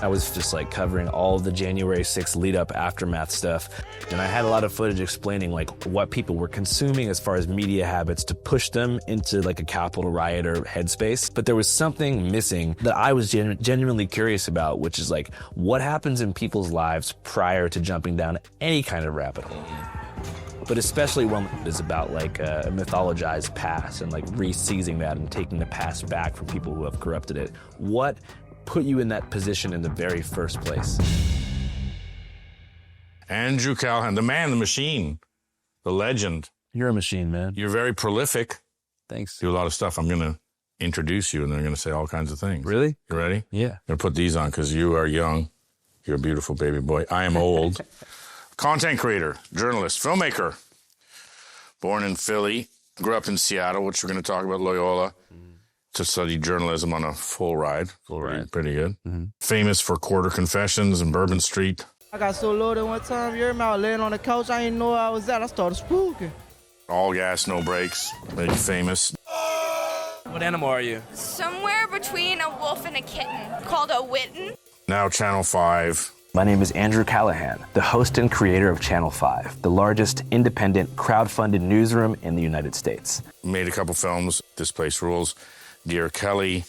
I was just like covering all the January 6th lead up aftermath stuff. And I had a lot of footage explaining like what people were consuming as far as media habits to push them into like a Capitol riot or headspace. But there was something missing that I was genuinely curious about, which is like what happens in people's lives prior to jumping down any kind of rabbit hole. But especially one that is about like a mythologized past and like re-seizing that and taking the past back from people who have corrupted it. What put you in that position in the very first place? Andrew Callaghan, the man, the machine, the legend. You're a machine, man. You're very prolific. Thanks. Do a lot of stuff. I'm going to introduce you and they're going to say all kinds of things. Really? You ready? Yeah. I'm going to put these on because you are young. You're a beautiful baby boy. I am old. Content creator, journalist, filmmaker. Born in Philly, grew up in Seattle, which we're going to talk about, Loyola, to study journalism on a full ride. Pretty good. Famous for Quarter Confessions and Bourbon Street. I got so loaded one time, you heard me, I was laying on the couch, I didn't know where I was at, I started spooking. All gas, no brakes, make you famous. What animal are you? Somewhere between a wolf and a kitten, called a witten. Now Channel 5. My name is Andrew Callaghan, the host and creator of Channel 5, the largest independent crowd-funded newsroom in the United States. Made a couple films, This Place Rules, Dear Kelly,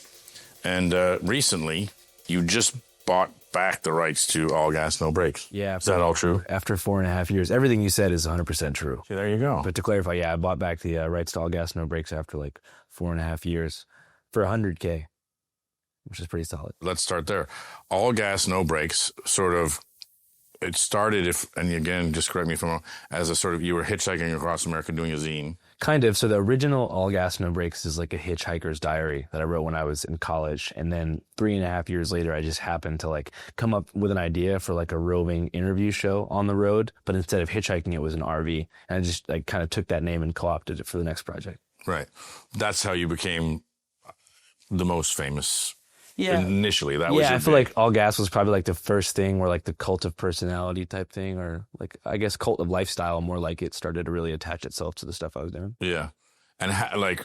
and recently you just bought back the rights to All Gas, No Brakes. Yeah. Is that all true? After 4.5 years. Everything you said is 100% true. See, there you go. But to clarify, yeah, I bought back the rights to All Gas, No Brakes after like 4.5 years for $100K, which is pretty solid. Let's start there. All Gas, No Brakes, sort of, it started, and again, just correct me if I'm wrong, as a sort of, you were hitchhiking across America doing a zine. Kind of. So the original All Gas, No Brakes is like a hitchhiker's diary that I wrote when I was in college. And then 3.5 years later, I just happened to like come up with an idea for like a roving interview show on the road. But instead of hitchhiking, it was an RV. And I just like kind of took that name and co-opted it for the next project. Right. That's how you became the most famous. Yeah. Initially, that was yeah. your I feel big. like All Gas was probably like the first thing where like the cult of personality type thing, or like I guess cult of lifestyle, more like it started to really attach itself to the stuff I was doing. Yeah. And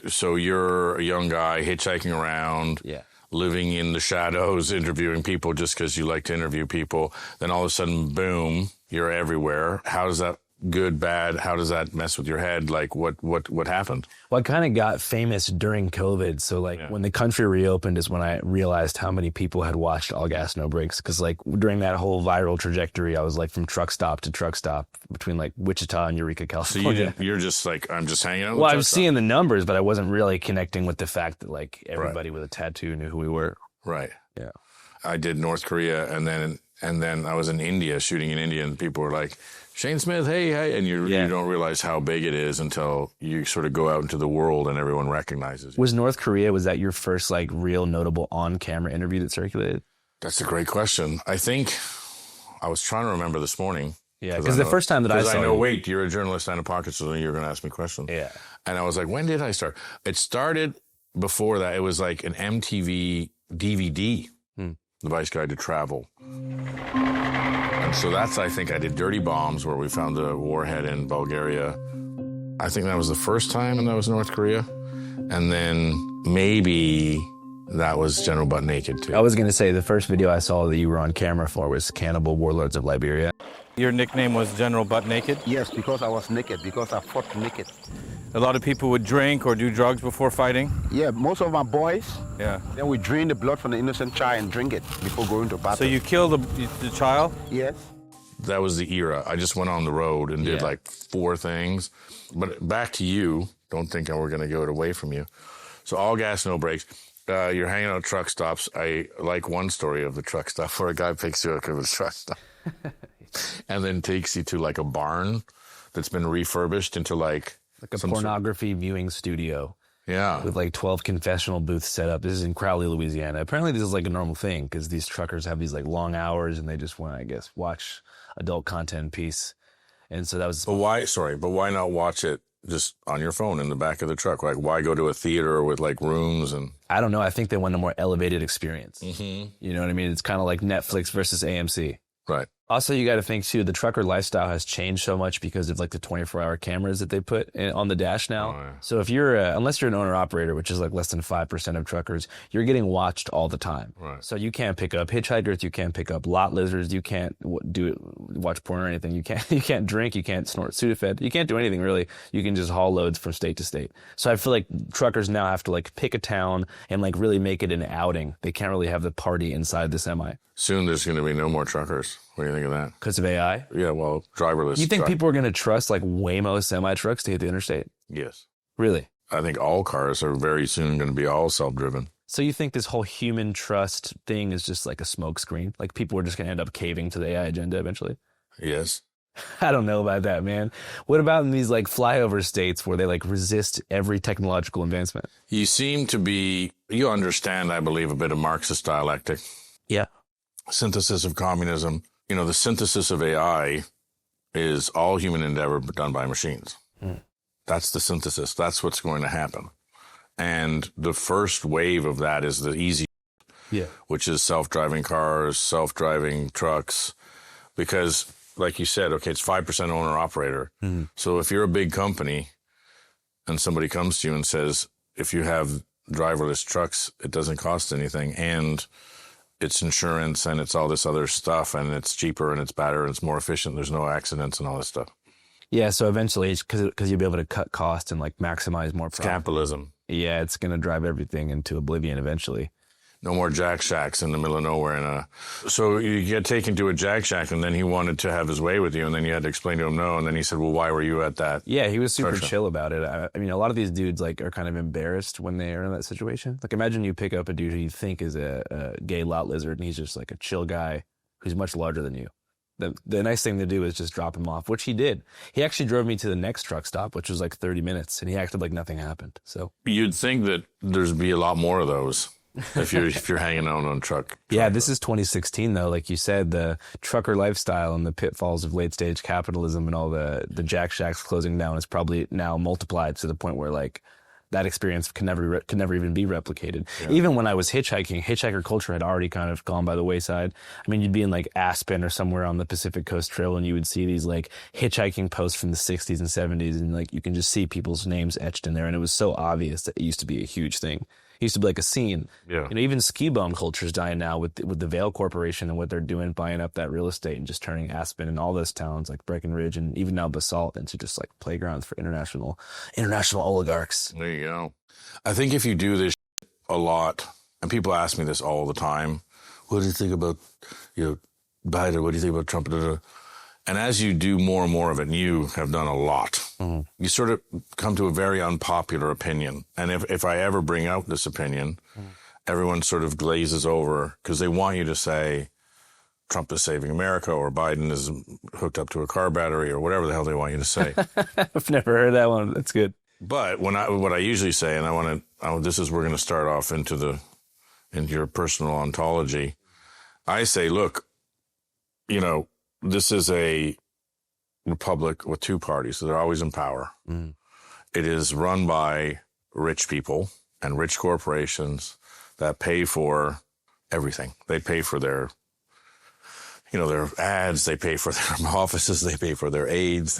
so you're a young guy hitchhiking around, Yeah. living in the shadows, interviewing people just because you like to interview people. Then all of a sudden, boom, you're everywhere. How does that, good, bad, how does that mess with your head? Like what happened? Well, I kind of got famous during COVID. So like when the country reopened is when I realized how many people had watched All Gas, No Brakes. Cause like during that whole viral trajectory, I was like from truck stop to truck stop between like Wichita and Eureka, California. So you're just like, I'm just hanging out. Well, I was seeing the numbers, but I wasn't really connecting with the fact that like everybody with a tattoo knew who we were. Right. Yeah. I did North Korea and then I was in India, shooting in India, and people were like, Shane Smith, hey, and you don't realize how big it is until you sort of go out into the world and everyone recognizes you. Was North Korea, was that your first like real notable on-camera interview that circulated? That's a great question. I think I was trying to remember this morning. Yeah, because the first time that I saw I know, you, wait, you're a journalist and a pocket, so you're going to ask me questions. Yeah. And I was like, when did I start? It started before that. It was like an MTV DVD, The Vice Guide to Travel. And so I think I did Dirty Bombs, where we found a warhead in Bulgaria. I think that was the first time, and that was North Korea. And then maybe that was General Butt Naked, too. I was going to say the first video I saw that you were on camera for was Cannibal Warlords of Liberia. Your nickname was General Butt Naked? Yes, because I was naked, because I fought naked. A lot of people would drink or do drugs before fighting? Yeah, most of my boys, Yeah. then we drain the blood from the innocent child and drink it before going to battle. So you killed the child? Yes. That was the era. I just went on the road and did like 4 things. But back to you. Don't think we're going to go away from you. So All Gas, No Brakes. You're hanging out at truck stops. I like one story of the truck stop where a guy picks you up at a truck stop and then takes you to like a barn that's been refurbished into like a pornography viewing studio. Yeah. With like 12 confessional booths set up. This is in Crowley, Louisiana. Apparently this is like a normal thing because these truckers have these like long hours and they just want to, I guess, watch adult content in peace. And so that was... But why not watch it just on your phone in the back of the truck? Like, why go to a theater with like rooms and... I don't know. I think they want a more elevated experience. Mm-hmm. You know what I mean? It's kind of like Netflix versus AMC. Right. Also, you got to think too, the trucker lifestyle has changed so much because of like the 24-hour cameras that they put on the dash now. Oh, yeah. So if you're, unless you're an owner operator, which is like less than 5% of truckers, you're getting watched all the time. Right. So you can't pick up hitchhikers, you can't pick up lot lizards, you can't watch porn or anything. You can't drink, you can't snort Sudafed, you can't do anything really. You can just haul loads from state to state. So I feel like truckers now have to like pick a town and like really make it an outing. They can't really have the party inside the semi. Soon there's going to be no more truckers. What do you think of that? Because of AI? Yeah, well, driverless. You think people are going to trust like Waymo semi-trucks to hit the interstate? Yes. Really? I think all cars are very soon going to be all self-driven. So you think this whole human trust thing is just like a smokescreen? Like people are just going to end up caving to the AI agenda eventually? Yes. I don't know about that, man. What about in these like flyover states where they like resist every technological advancement? You seem to be, you understand, I believe, a bit of Marxist dialectic. Yeah. Synthesis of communism. You know, the synthesis of AI is all human endeavor but done by machines. That's the synthesis. That's what's going to happen. And the first wave of that is the easy, which is self-driving cars, self-driving trucks. Because, like you said, okay, it's 5% owner-operator. So if you're a big company and somebody comes to you and says, if you have driverless trucks, it doesn't cost anything, and it's insurance and it's all this other stuff and it's cheaper and it's better and it's more efficient. There's no accidents and all this stuff. Yeah, so eventually, because you'll be able to cut costs and like maximize more profit. Capitalism. Yeah, it's going to drive everything into oblivion eventually. No more Jack Shacks in the middle of nowhere. So you get taken to a Jack Shack and then he wanted to have his way with you and then you had to explain to him no. And then he said, well, why were you at that? Yeah, he was super chill about it. I mean, a lot of these dudes like are kind of embarrassed when they are in that situation. Like imagine you pick up a dude who you think is a gay lot lizard and he's just like a chill guy who's much larger than you. The nice thing to do is just drop him off, which he did. He actually drove me to the next truck stop, which was like 30 minutes, and he acted like nothing happened. So you'd think that there'd be a lot more of those. if you're hanging out on a truck. Yeah, this is 2016 though. Like you said, the trucker lifestyle and the pitfalls of late stage capitalism and all the Jack Shacks closing down is probably now multiplied to the point where like that experience can never even be replicated. Yeah. Even when I was hitchhiking, hitchhiker culture had already kind of gone by the wayside. I mean, you'd be in like Aspen or somewhere on the Pacific Coast Trail and you would see these like hitchhiking posts from the 60s and 70s and like you can just see people's names etched in there. And it was so obvious that it used to be a huge thing. It used to be like a scene. Yeah. You know, even ski bum culture is dying now with the Vail Corporation and what they're doing, buying up that real estate and just turning Aspen and all those towns like Breckenridge and even now Basalt into just like playgrounds for international oligarchs. There you go. I think if you do this a lot, and people ask me this all the time, what do you think about, Biden? What do you think about Trump? And as you do more and more of it, and you have done a lot, you sort of come to a very unpopular opinion. And if I ever bring out this opinion, everyone sort of glazes over because they want you to say Trump is saving America or Biden is hooked up to a car battery or whatever the hell they want you to say. I've never heard that one. That's good. But what I usually say, and we're going to start off into your personal ontology. I say, look, this is a republic with two parties, so they're always in power. It is run by rich people and rich corporations that pay for everything. They pay for their ads, they pay for their offices, they pay for their aides,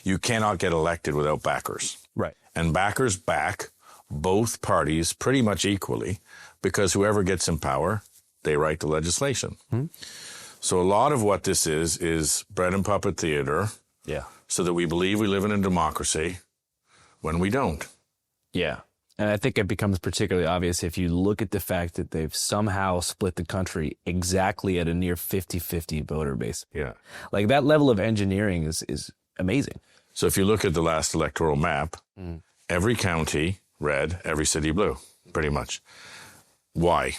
you cannot get elected without backers. Right. And backers back both parties pretty much equally because whoever gets in power, they write the legislation. So a lot of what this is bread and puppet theater. Yeah. So that we believe we live in a democracy when we don't. Yeah. And I think it becomes particularly obvious if you look at the fact that they've somehow split the country exactly at a near 50-50 voter base. Yeah. Like that level of engineering is amazing. So if you look at the last electoral map, every county red, every city blue, pretty much. Why?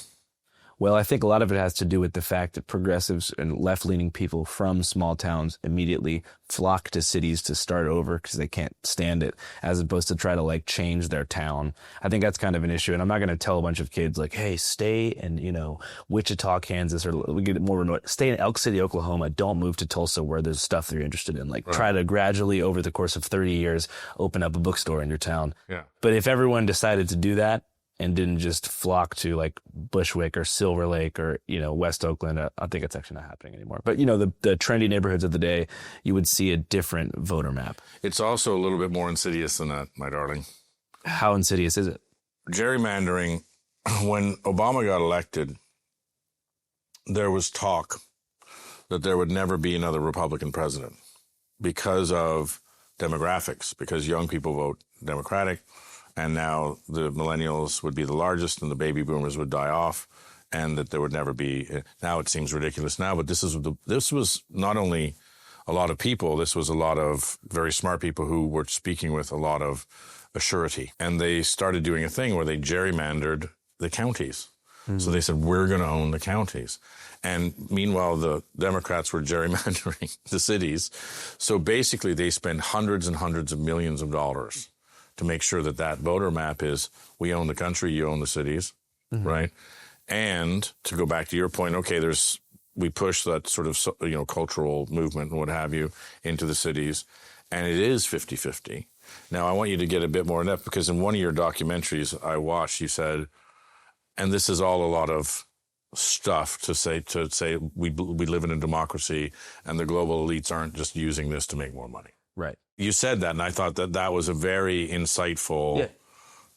Well, I think a lot of it has to do with the fact that progressives and left-leaning people from small towns immediately flock to cities to start over because they can't stand it, as opposed to try to like change their town. I think that's kind of an issue. And I'm not going to tell a bunch of kids like, hey, stay in, Wichita, Kansas, or we get more remote. Stay in Elk City, Oklahoma. Don't move to Tulsa where there's stuff that you're interested in. Like try to gradually over the course of 30 years, open up a bookstore in your town. Yeah. But if everyone decided to do that, and didn't just flock to like Bushwick or Silver Lake or, West Oakland. I think it's actually not happening anymore. But, the trendy neighborhoods of the day, you would see a different voter map. It's also a little bit more insidious than that, my darling. How insidious is it? Gerrymandering, when Obama got elected, there was talk that there would never be another Republican president because of demographics, because young people vote Democratic, and now the millennials would be the largest and the baby boomers would die off, and that there would never be. Now it seems ridiculous now, but this was not only a lot of people, this was a lot of very smart people who were speaking with a lot of assurity. And they started doing a thing where they gerrymandered the counties. So they said, we're going to own the counties. And meanwhile, the Democrats were gerrymandering the cities. So basically, they spend hundreds and hundreds of millions of dollars to make sure that voter map is, we own the country, you own the cities, right? And to go back to your point, okay, we push that sort of, cultural movement and what have you into the cities, and it is 50-50. Now, I want you to get a bit more in depth, because in one of your documentaries I watched, you said, and this is all a lot of stuff to say we live in a democracy and the global elites aren't just using this to make more money. Right. You said that, and I thought that was a very insightful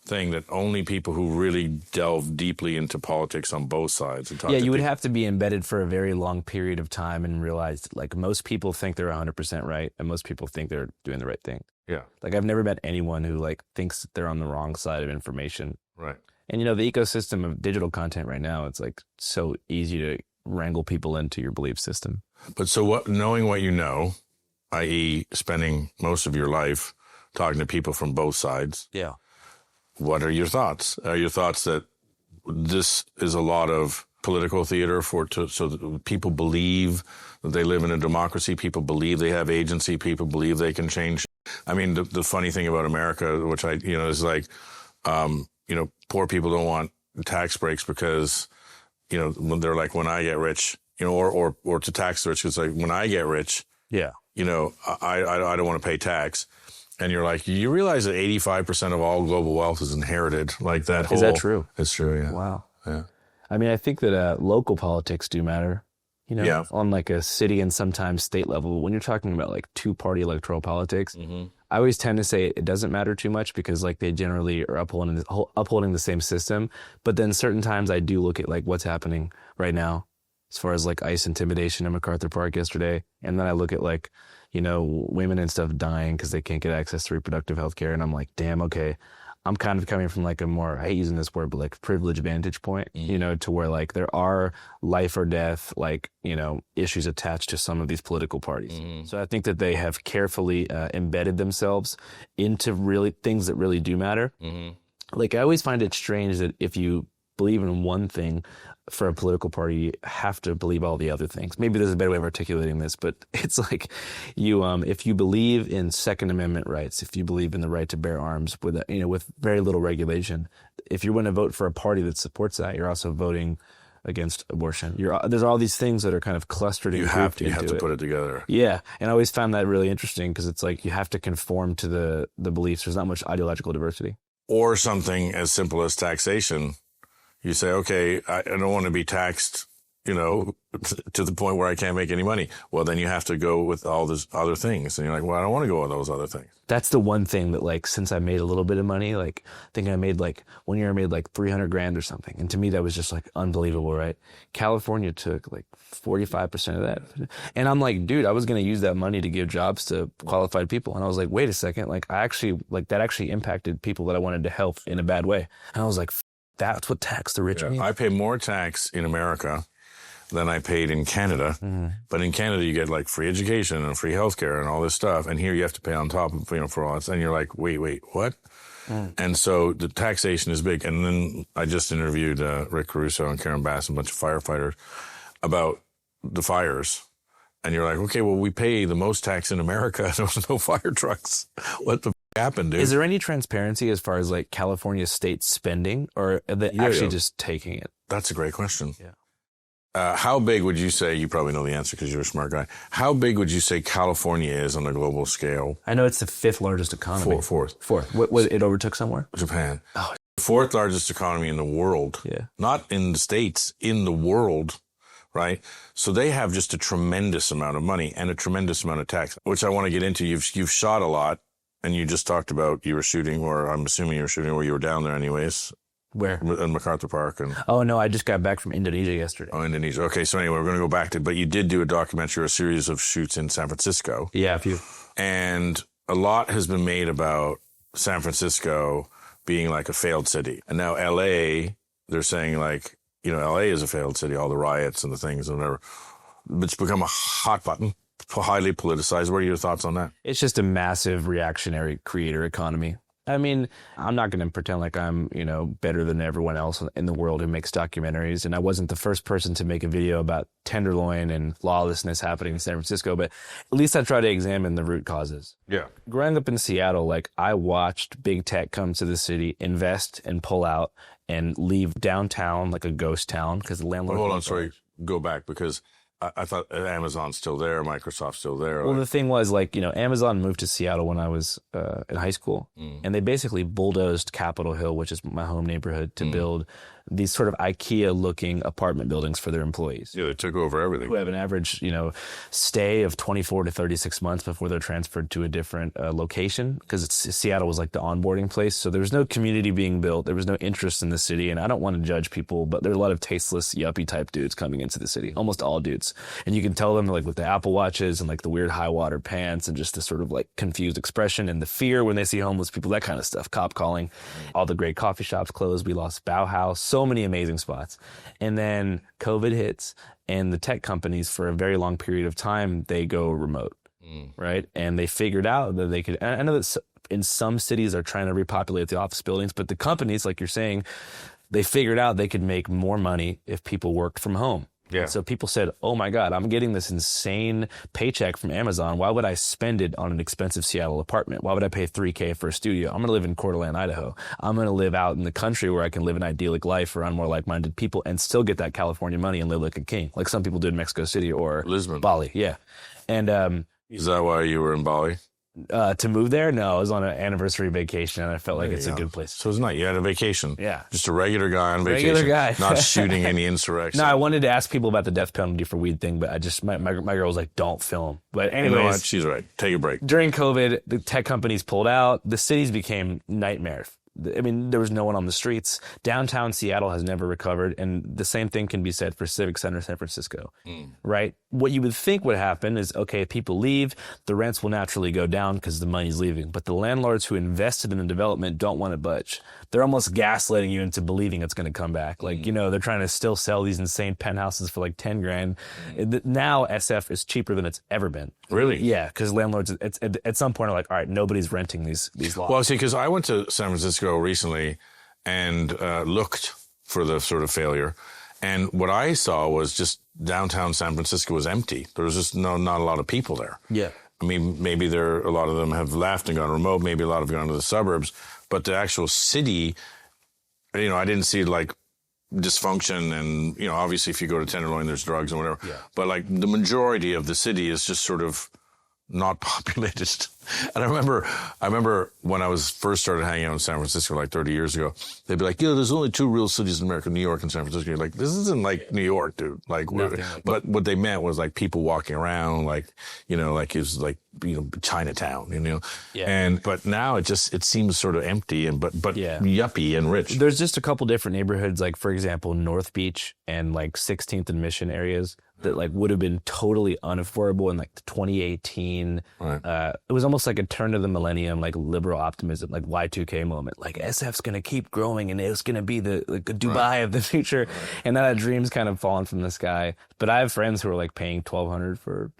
thing, that only people who really delve deeply into politics on both sides. You would have to be embedded for a very long period of time and realize, like, most people think they're 100% right, and most people think they're doing the right thing. Yeah. Like, I've never met anyone who, like, thinks that they're on the wrong side of information. Right. And, the ecosystem of digital content right now, it's, like, so easy to wrangle people into your belief system. But so knowing what you know, i.e. spending most of your life talking to people from both sides. Yeah. What are your thoughts? Are your thoughts that this is a lot of political theater so that people believe that they live in a democracy, people believe they have agency, people believe they can change? I mean, the funny thing about America, which is like, poor people don't want tax breaks because, when they're like, when I get rich, or to tax the rich, it's like, when I get rich, yeah, I don't want to pay tax. And you're like, you realize that 85% of all global wealth is inherited, like that whole. Is that true? It's true, yeah. Wow. Yeah. I mean, I think that local politics do matter, on like a city and sometimes state level. When you're talking about like two-party electoral politics, I always tend to say it doesn't matter too much, because like they generally are upholding the same system. But then certain times I do look at like what's happening right now as far as like ICE intimidation in MacArthur Park yesterday. And then I look at like, women and stuff dying because they can't get access to reproductive health care. And I'm like, damn, okay. I'm kind of coming from like a more, I hate using this word, but like privileged vantage point, to where like there are life or death, like, issues attached to some of these political parties. So I think that they have carefully embedded themselves into really things that really do matter. Like, I always find it strange that if you believe in one thing for a political party, you have to believe all the other things. Maybe there's a better way of articulating this, but it's like if you believe in Second Amendment rights, if you believe in the right to bear arms with very little regulation, if you want to vote for a party that supports that, you're also voting against abortion. There's all these things that are kind of clustered and grouped into it. You have to put it together. Yeah, and I always found that really interesting, because it's like you have to conform to the beliefs. There's not much ideological diversity. Or something as simple as taxation. You say, okay, I don't want to be taxed, to the point where I can't make any money. Well, then you have to go with all these other things. And you're like, well, I don't want to go with those other things. That's the one thing that, like, since I made a little bit of money, like, I think I made like, one year I made like 300 grand or something. And to me, that was just like unbelievable, right? California took like 45% of that. And I'm like, dude, I was going to use that money to give jobs to qualified people. And I was like, wait a second. Like, that actually impacted people that I wanted to help in a bad way. And I was like, that's what tax the rich means. I pay more tax in America than I paid in Canada. But in Canada, you get like free education and free healthcare and all this stuff. And here you have to pay on top of, for all this. And you're like, wait, what? And so the taxation is big. And then I just interviewed Rick Caruso and Karen Bass and a bunch of firefighters about the fires. And you're like, okay, well, we pay the most tax in America. There's no fire trucks. What the happened, dude? Is there any transparency as far as like California state spending, or are they actually just taking it? That's a great question. Yeah. How big would you say, you probably know the answer because you're a smart guy, how big would you say California is on a global scale? I know it's the 5th largest economy. Fourth. What it overtook somewhere? Japan. Oh, Fourth largest economy in the world. Yeah. Not in the States, in the world, right? So they have just a tremendous amount of money and a tremendous amount of tax, which I want to get into. You've shot a lot, and you just talked about you were shooting, or I'm assuming you were shooting, or you were down there anyways. Where? In MacArthur Park. Oh, no, I just got back from Indonesia yesterday. Oh, Indonesia. Okay, so anyway, we're going to go back to, but you did do a documentary, a series of shoots in San Francisco. Yeah, a few. And a lot has been made about San Francisco being like a failed city. And now LA, they're saying like, LA is a failed city, all the riots and the things and whatever. It's become a hot button, highly politicized. What are your thoughts on that? It's just a massive reactionary creator economy. I mean, I'm not going to pretend like I'm, better than everyone else in the world who makes documentaries. And I wasn't the first person to make a video about tenderloin and lawlessness happening in San Francisco, but at least I try to examine the root causes. Yeah. Growing up in Seattle, like I watched big tech come to the city, invest and pull out and leave downtown like a ghost town because the landlord. Hold on, sorry. Go back because I thought Amazon's still there, Microsoft's still there. Well, the thing was, Amazon moved to Seattle when I was in high school, and they basically bulldozed Capitol Hill, which is my home neighborhood, to build these sort of IKEA-looking apartment buildings for their employees. Yeah, they took over everything. Who have an average, stay of 24 to 36 months before they're transferred to a different location, because Seattle was like the onboarding place. So there was no community being built. There was no interest in the city. And I don't want to judge people, but there are a lot of tasteless, yuppie-type dudes coming into the city, almost all dudes. And you can tell them like with the Apple Watches and like the weird high-water pants and just the sort of like confused expression and the fear when they see homeless people, that kind of stuff, cop calling. All the great coffee shops closed. We lost Bauhaus. So many amazing spots. And then COVID hits and the tech companies for a very long period of time, they go remote, right? And they figured out that they could, I know that in some cities are trying to repopulate the office buildings, but the companies, like you're saying, they figured out they could make more money if people worked from home. Yeah. So people said, oh my God, I'm getting this insane paycheck from Amazon. Why would I spend it on an expensive Seattle apartment? Why would I pay $3,000 for a studio? I'm going to live in Coeur d'Alene, Idaho. I'm going to live out in the country where I can live an idyllic life around more like-minded people and still get that California money and live like a king, like some people do in Mexico City or Lisbon. Bali. Yeah. And is that why you were in Bali? To move there? No, I was on an anniversary vacation and I felt like it's a good place. So it's not, you had a vacation. Yeah. Just a regular guy on vacation. Regular guy. Not shooting any insurrection. No, I wanted to ask people about the death penalty for weed thing, but I just, my girl was like, don't film. But anyways. You know what? She's right. Take a break. During COVID, the tech companies pulled out. The cities became nightmares. I mean, there was no one on the streets. Downtown Seattle has never recovered, and the same thing can be said for Civic Center San Francisco, right? What you would think would happen is, okay, if people leave, the rents will naturally go down because the money's leaving. But the landlords who invested in the development don't want to budge. They're almost gaslighting you into believing it's going to come back. Like, they're trying to still sell these insane penthouses for like 10 grand. Now SF is cheaper than it's ever been. Really? Yeah, because landlords at some point are like, all right, nobody's renting these lots. Well, see, because I went to San Francisco recently and looked for the sort of failure. And what I saw was just downtown San Francisco was empty. There was just not a lot of people there. Yeah. I mean, maybe a lot of them have left and gone remote. Maybe a lot have gone to the suburbs. But the actual city, I didn't see like dysfunction. And, obviously if you go to Tenderloin, there's drugs and whatever. Yeah. But like the majority of the city is just sort of not populated. And I remember when I was first started hanging out in San Francisco like 30 years ago, they'd be like, there's only two real cities in America, New York and San Francisco. You're like, this isn't like New York, dude. Like, but what they meant was like people walking around, like, like it was like, Chinatown, Yeah. But now it seems sort of empty but yuppie and rich. There's just a couple different neighborhoods, like for example, North Beach and like 16th and Mission areas that like would have been totally unaffordable in like 2018. Right. It was almost like a turn of the millennium, like liberal optimism, like Y2K moment. Like SF's going to keep growing and it's going to be the Dubai of the future. Right. And now that dream's kind of fallen from the sky. But I have friends who are like paying $1,200 for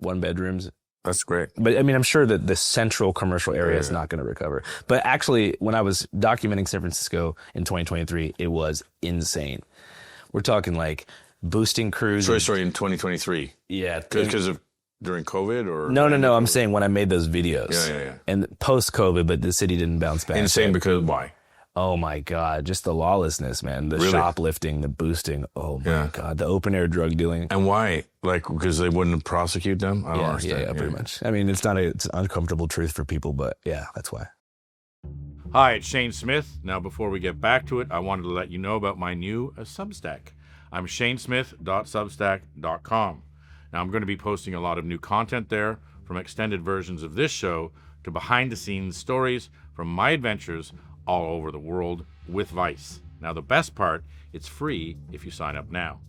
one bedrooms. That's great. But I mean, I'm sure that the central commercial area is not going to recover. But actually, when I was documenting San Francisco in 2023, it was insane. We're talking like boosting crews. Sorry, in 2023. Yeah. Because of during COVID or? No. I'm saying when I made those videos. Yeah. And post-COVID, but the city didn't bounce back. Insane because why? Oh my God, just the lawlessness, man. The shoplifting, the boosting. Oh my God, the open air drug dealing. And why? Like, because they wouldn't prosecute them? I don't understand. Yeah, pretty much. I mean, it's an uncomfortable truth for people, but yeah, that's why. Hi, it's Shane Smith. Now, before we get back to it, I wanted to let you know about my new Substack. I'm shanesmith.substack.com. Now, I'm going to be posting a lot of new content there, from extended versions of this show to behind-the-scenes stories from my adventures all over the world with Vice. Now, the best part, it's free if you sign up now.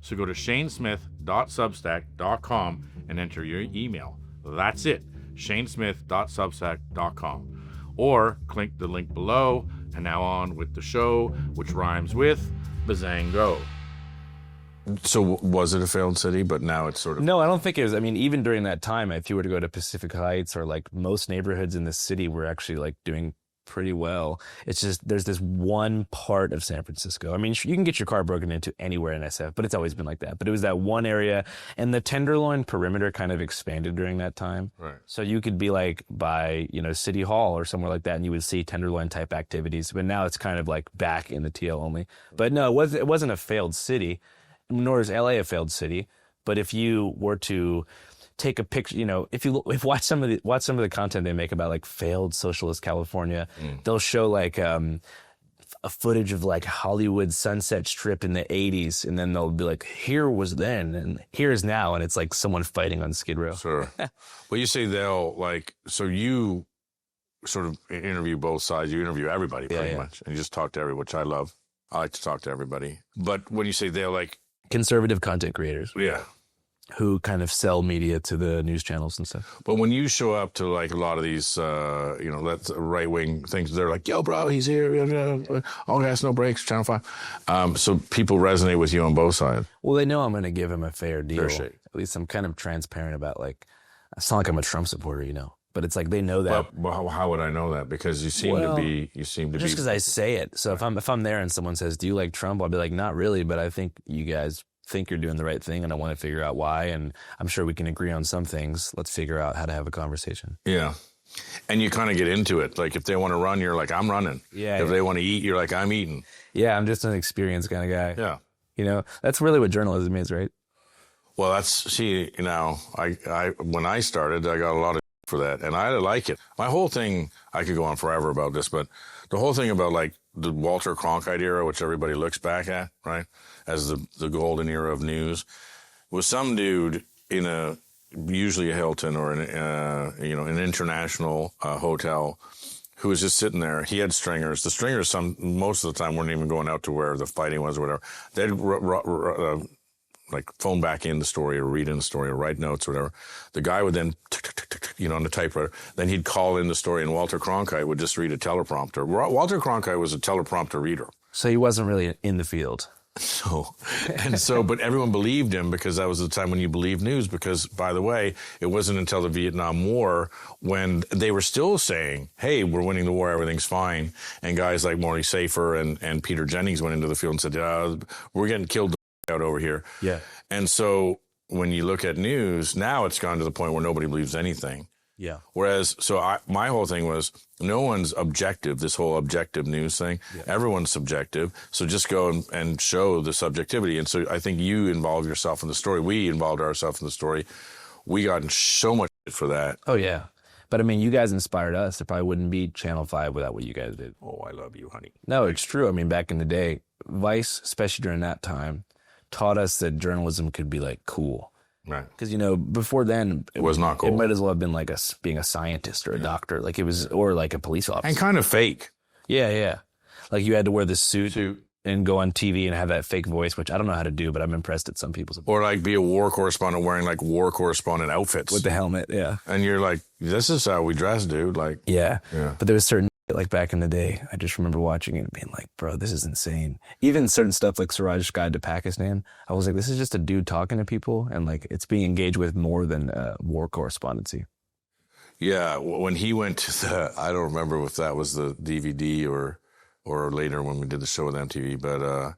So go to shanesmith.substack.com and enter your email. That's it, shanesmith.substack.com. Or click the link below, and now on with the show, which rhymes with Bazango. So was it a failed city, but now it's sort of... No, I don't think it was. I mean, even during that time, if you were to go to Pacific Heights or like most neighborhoods in the city were actually like doing pretty well. It's just there's this one part of San Francisco. I mean, you can get your car broken into anywhere in SF, but it's always been like that. But it was that one area, and the Tenderloin perimeter kind of expanded during that time. Right. So you could be like by, City Hall or somewhere like that, and you would see Tenderloin type activities. But now it's kind of like back in the TL only. But no, it wasn't a failed city, nor is LA a failed city. But if you were to take a picture, if you watch some of the content they make about like failed socialist California, they'll show like a footage of like Hollywood Sunset Strip in the 80s, and then they'll be like, here was then and here is now, and it's like someone fighting on Skid Row. Sure. Well, you say they'll like, so you sort of interview both sides, you interview everybody pretty much, and you just talk to everyone, which I love. I like to talk to everybody. But when you say they'll like... Conservative content creators. Yeah. Who kind of sell media to the news channels and stuff. But when you show up to like a lot of these, that's right-wing things, they're like, yo, bro, he's here, all gas, no brakes, Channel 5. So people resonate with you on both sides. Well, they know I'm going to give him a fair deal. Fair shake. At least I'm kind of transparent about like, it's not like I'm a Trump supporter, But it's like they know that. Well, how would I know that? Because you seem to be. Just because I say it. So if I'm there and someone says, "Do you like Trump?" I'll be like, "Not really, but I think you guys think you're doing the right thing, and I want to figure out why. And I'm sure we can agree on some things. Let's figure out how to have a conversation." Yeah, and you kind of get into it. Like if they want to run, you're like, "I'm running." Yeah. If they want to eat, you're like, "I'm eating." Yeah, I'm just an experienced kind of guy. Yeah. That's really what journalism is, right? Well, I when I started, I got a lot of for that, and I like it. My whole thing, I could go on forever about this, but the whole thing about like the Walter Cronkite era, which everybody looks back at, right, as the golden era of news, was some dude in usually a Hilton or an international hotel who was just sitting there. He had stringers. The stringers, most of the time, weren't even going out to where the fighting was or whatever. They'd like phone back in the story or read in the story or write notes or whatever. The guy would then, on the typewriter, then he'd call in the story, and Walter Cronkite would just read a teleprompter. Walter Cronkite was a teleprompter reader. So he wasn't really in the field. But everyone believed him because that was the time when you believed news, because, by the way, it wasn't until the Vietnam War when they were still saying, hey, we're winning the war, everything's fine. And guys like Morley Safer and Peter Jennings went into the field and said, we're getting killed out over here. Yeah. And so when you look at news, now it's gone to the point where nobody believes anything. Yeah. Whereas, my whole thing was, no one's objective, this whole objective news thing. Yeah. Everyone's subjective. So just go and show the subjectivity. And so I think you involve yourself in the story. We involved ourselves in the story. We got in so much for that. Oh, yeah. But I mean, you guys inspired us. It probably wouldn't be Channel 5 without what you guys did. Oh, I love you, honey. No, it's true. I mean, back in the day, Vice, especially during that time, taught us that journalism could be like cool. Right. Because, before then, it was not cool. It might as well have been like being a scientist or a doctor. Like it was, or like a police officer. And kind of fake. Yeah, yeah. Like you had to wear this suit and go on TV and have that fake voice, which I don't know how to do, but I'm impressed at some people's. Or like be a war correspondent wearing like war correspondent outfits. With the helmet, yeah. And you're like, this is how we dress, dude. Like, yeah. But there was certain, like back in the day, I just remember watching it and being like, bro, this is insane. Even certain stuff like Siraj's Guide to Pakistan, I was like, this is just a dude talking to people, and like it's being engaged with more than war correspondency. Yeah, when he went to I don't remember if that was the DVD or later when we did the show with MTV, but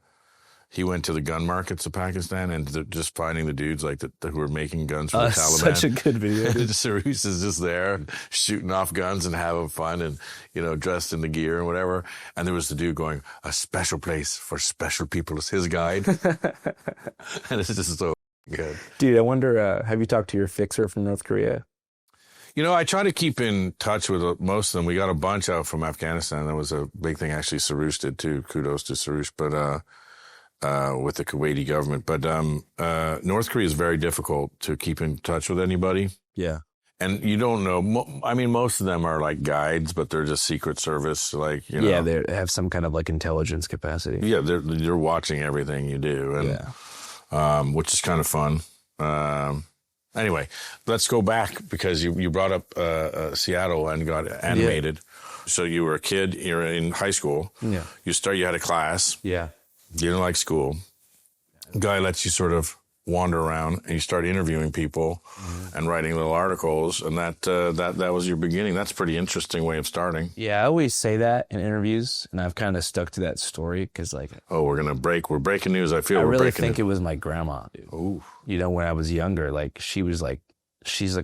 he went to the gun markets of Pakistan and just finding the dudes like who were making guns for the Taliban. Such a good video. Theroux is just there shooting off guns and having fun and, dressed in the gear and whatever. And there was the dude going, a special place for special people is his guide. And it's just so good. Dude, I wonder, have you talked to your fixer from North Korea? You know, I try to keep in touch with most of them. We got a bunch out from Afghanistan. That was a big thing. Actually, Theroux did too. Kudos to Theroux, but with the Kuwaiti government. But North Korea is very difficult to keep in touch with anybody. Yeah. And you don't know. I mean, most of them are like guides, but they're just Secret Service, like, you know. Yeah, they have some kind of like intelligence capacity. Yeah, they're watching everything you do, and which is kind of fun. Anyway, let's go back because you brought up Seattle and got animated. Yeah. So you were a kid. You're in high school. Yeah. You had a class. Yeah. You didn't like school. Guy lets you sort of wander around, and you start interviewing people and writing little articles, and that was your beginning. That's a pretty interesting way of starting. Yeah, I always say that in interviews, and I've kind of stuck to that story because, like, we're breaking news. I really think it was my grandma, dude. Ooh. You know, when I was younger, like, she's like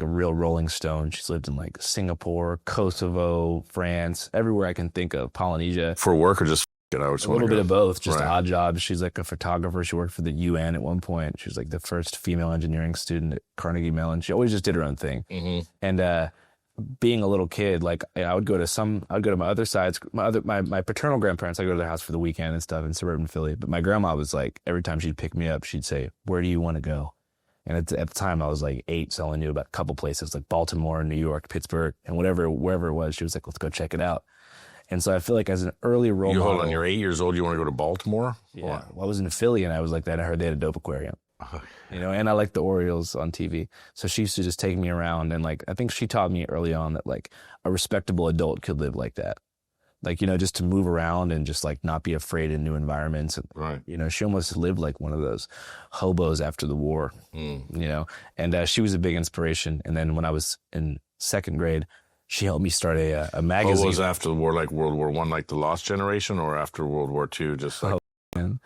a real Rolling Stone. She's lived in like Singapore, Kosovo, France, everywhere I can think of, Polynesia. For work or just a little bit of both, just odd jobs. She's like a photographer. She worked for the UN at one point. She was like the first female engineering student at Carnegie Mellon. She always just did her own thing. Mm-hmm. And being a little kid, like I would go to my other sides, my paternal grandparents. I go to their house for the weekend and stuff in suburban Philly. But my grandma was like, every time she'd pick me up, she'd say, "Where do you want to go?" And at the time I was like 8, so I only knew about a couple places like Baltimore, New York, Pittsburgh, and wherever it was. She was like, "Let's go check it out." And so I feel like as an early role model... Hold on, you're 8 years old, you want to go to Baltimore? Yeah. Well, I was in Philly, and I was like that. I heard they had a dope aquarium. You know, and I like the Orioles on TV. So she used to just take me around, and like I think she taught me early on that like a respectable adult could live like that. Like, you know, just to move around and just like not be afraid in new environments. And, right. You know, she almost lived like one of those hobos after the war, you know, and she was a big inspiration. And then when I was in 2nd grade, she helped me start a magazine. What was after the war, like World War I, like the Lost Generation, or after World War II, just like... the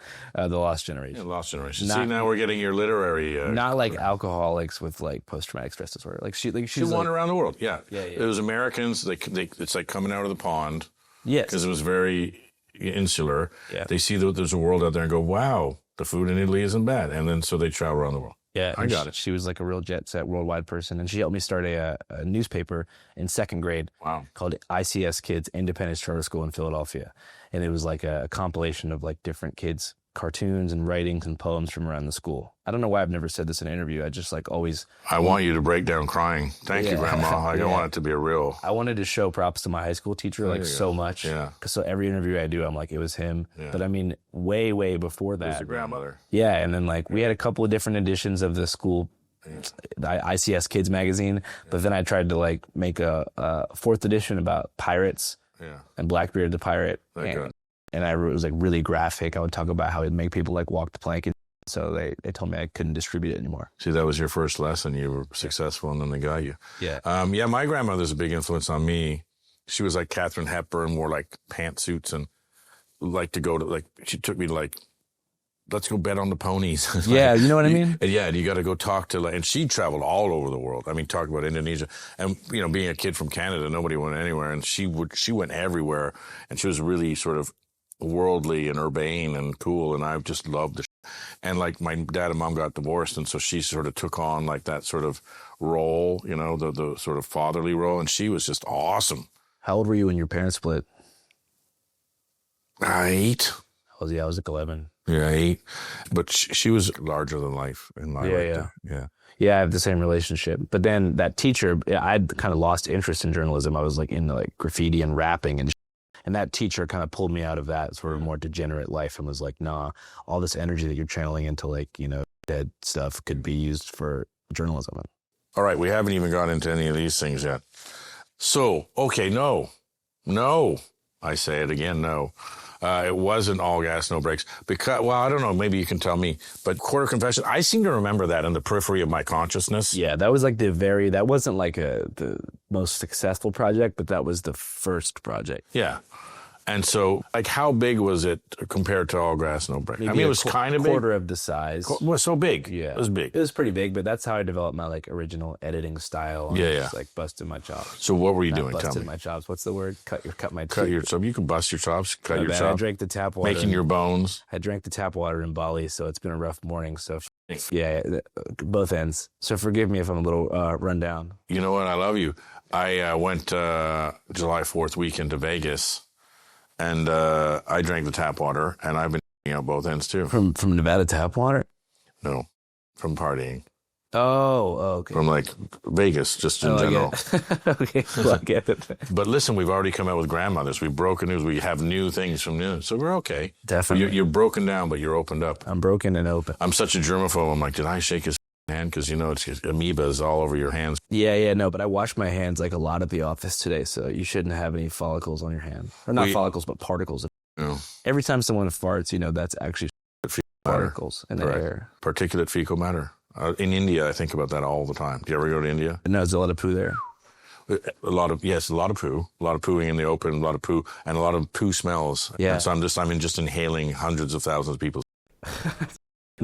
Lost Generation. Yeah, Lost Generation. See, now we're getting your literary... not like alcoholics with like post-traumatic stress disorder. Like she wandered around the world, yeah. Yeah. It was Americans, it's like coming out of the pond. Yes. Because it was very insular. Yeah. They see that there's a world out there and go, wow, the food in Italy isn't bad. And then so they travel around the world. Yeah, I got it. She was like a real jet set worldwide person, and she helped me start a newspaper in 2nd grade called ICS Kids Independence Charter School in Philadelphia. And it was like a compilation of like different kids' cartoons and writings and poems from around the school. I don't know why I've never said this in an interview. I just like always... I want you to break down crying. Thank you, Grandma. I don't want it to be a real... I wanted to show props to my high school teacher like so much. Yeah. Because so every interview I do, I'm like, it was him. Yeah. But I mean, way, way before that. It was the grandmother. Yeah, and then like we had a couple of different editions of the school... the ICS Kids magazine, but then I tried to like make a 4th edition about pirates and Blackbeard the pirate, and it was like really graphic. I would talk about how it'd make people like walk the plank, and so they told me I couldn't distribute it anymore. See, that was your first lesson. You were successful, and then they got you. Yeah. My grandmother's a big influence on me. She was like Katharine Hepburn, wore like pantsuits, and like to go to like she took me to like, let's go bet on the ponies. Yeah, you know what I mean? Yeah, and you got to go talk to, and she traveled all over the world. I mean, talk about Indonesia. And, you know, being a kid from Canada, nobody went anywhere. And she went everywhere. And she was really sort of worldly and urbane and cool. And I just loved the And like my dad and mom got divorced. And so she sort of took on like that sort of role, you know, the sort of fatherly role. And she was just awesome. How old were you when your parents split? 8. I was like 11. Yeah, 8. But she was larger than life. And Yeah, I have the same relationship. But then that teacher, I'd kind of lost interest in journalism. I was like into like graffiti and rapping and that teacher kind of pulled me out of that sort of more degenerate life and was like, nah, all this energy that you're channeling into like, you know, dead stuff could be used for journalism. All right, we haven't even got into any of these things yet. So, okay, no, I say it again, no. It wasn't all gas, no brakes. Because, well, I don't know, maybe you can tell me. But Quarter Confession, I seem to remember that in the periphery of my consciousness. Yeah, that was like that wasn't like the most successful project, but that was the first project. Yeah. And so, like, how big was it compared to All Grass, No Brakes? Maybe I mean, it was kind of big. Quarter of the size. Was so big. Yeah. It was big. It was pretty big, but that's how I developed my, like, original editing style. Just, like, busted my chops. So what were you doing? Tell me. Busted my chops. What's the word? Cut my teeth. You can bust your chops, cut your chops. I drank the tap water. Making your bones. I drank the tap water in Bali, so it's been a rough morning. So Yeah, both ends. So forgive me if I'm a little run down. You know what? I love you. I went July 4th weekend to Vegas, and I drank the tap water, and I've been out both ends too. From Nevada tap water? No, from partying. Oh, okay. From like Vegas, just in general. Okay, well, I get it. But listen, we've already come out with grandmothers. We've broken news. We have new things from news. So we're okay. Definitely. You're broken down, but you're opened up. I'm broken and open. I'm such a germaphobe. I'm like, did I shake his hand? Because, it's amoebas all over your hands. Yeah, no, but I washed my hands like a lot at the office today, so you shouldn't have any follicles on your hand. Or not follicles, but particles. No. Every time someone farts, that's actually particles in the air. Particulate fecal matter. In India, I think about that all the time. Do you ever go to India? No, there's a lot of poo there. A lot of poo. A lot of pooing in the open, a lot of poo, and a lot of poo smells. Yeah. And so I'm just inhaling hundreds of thousands of people.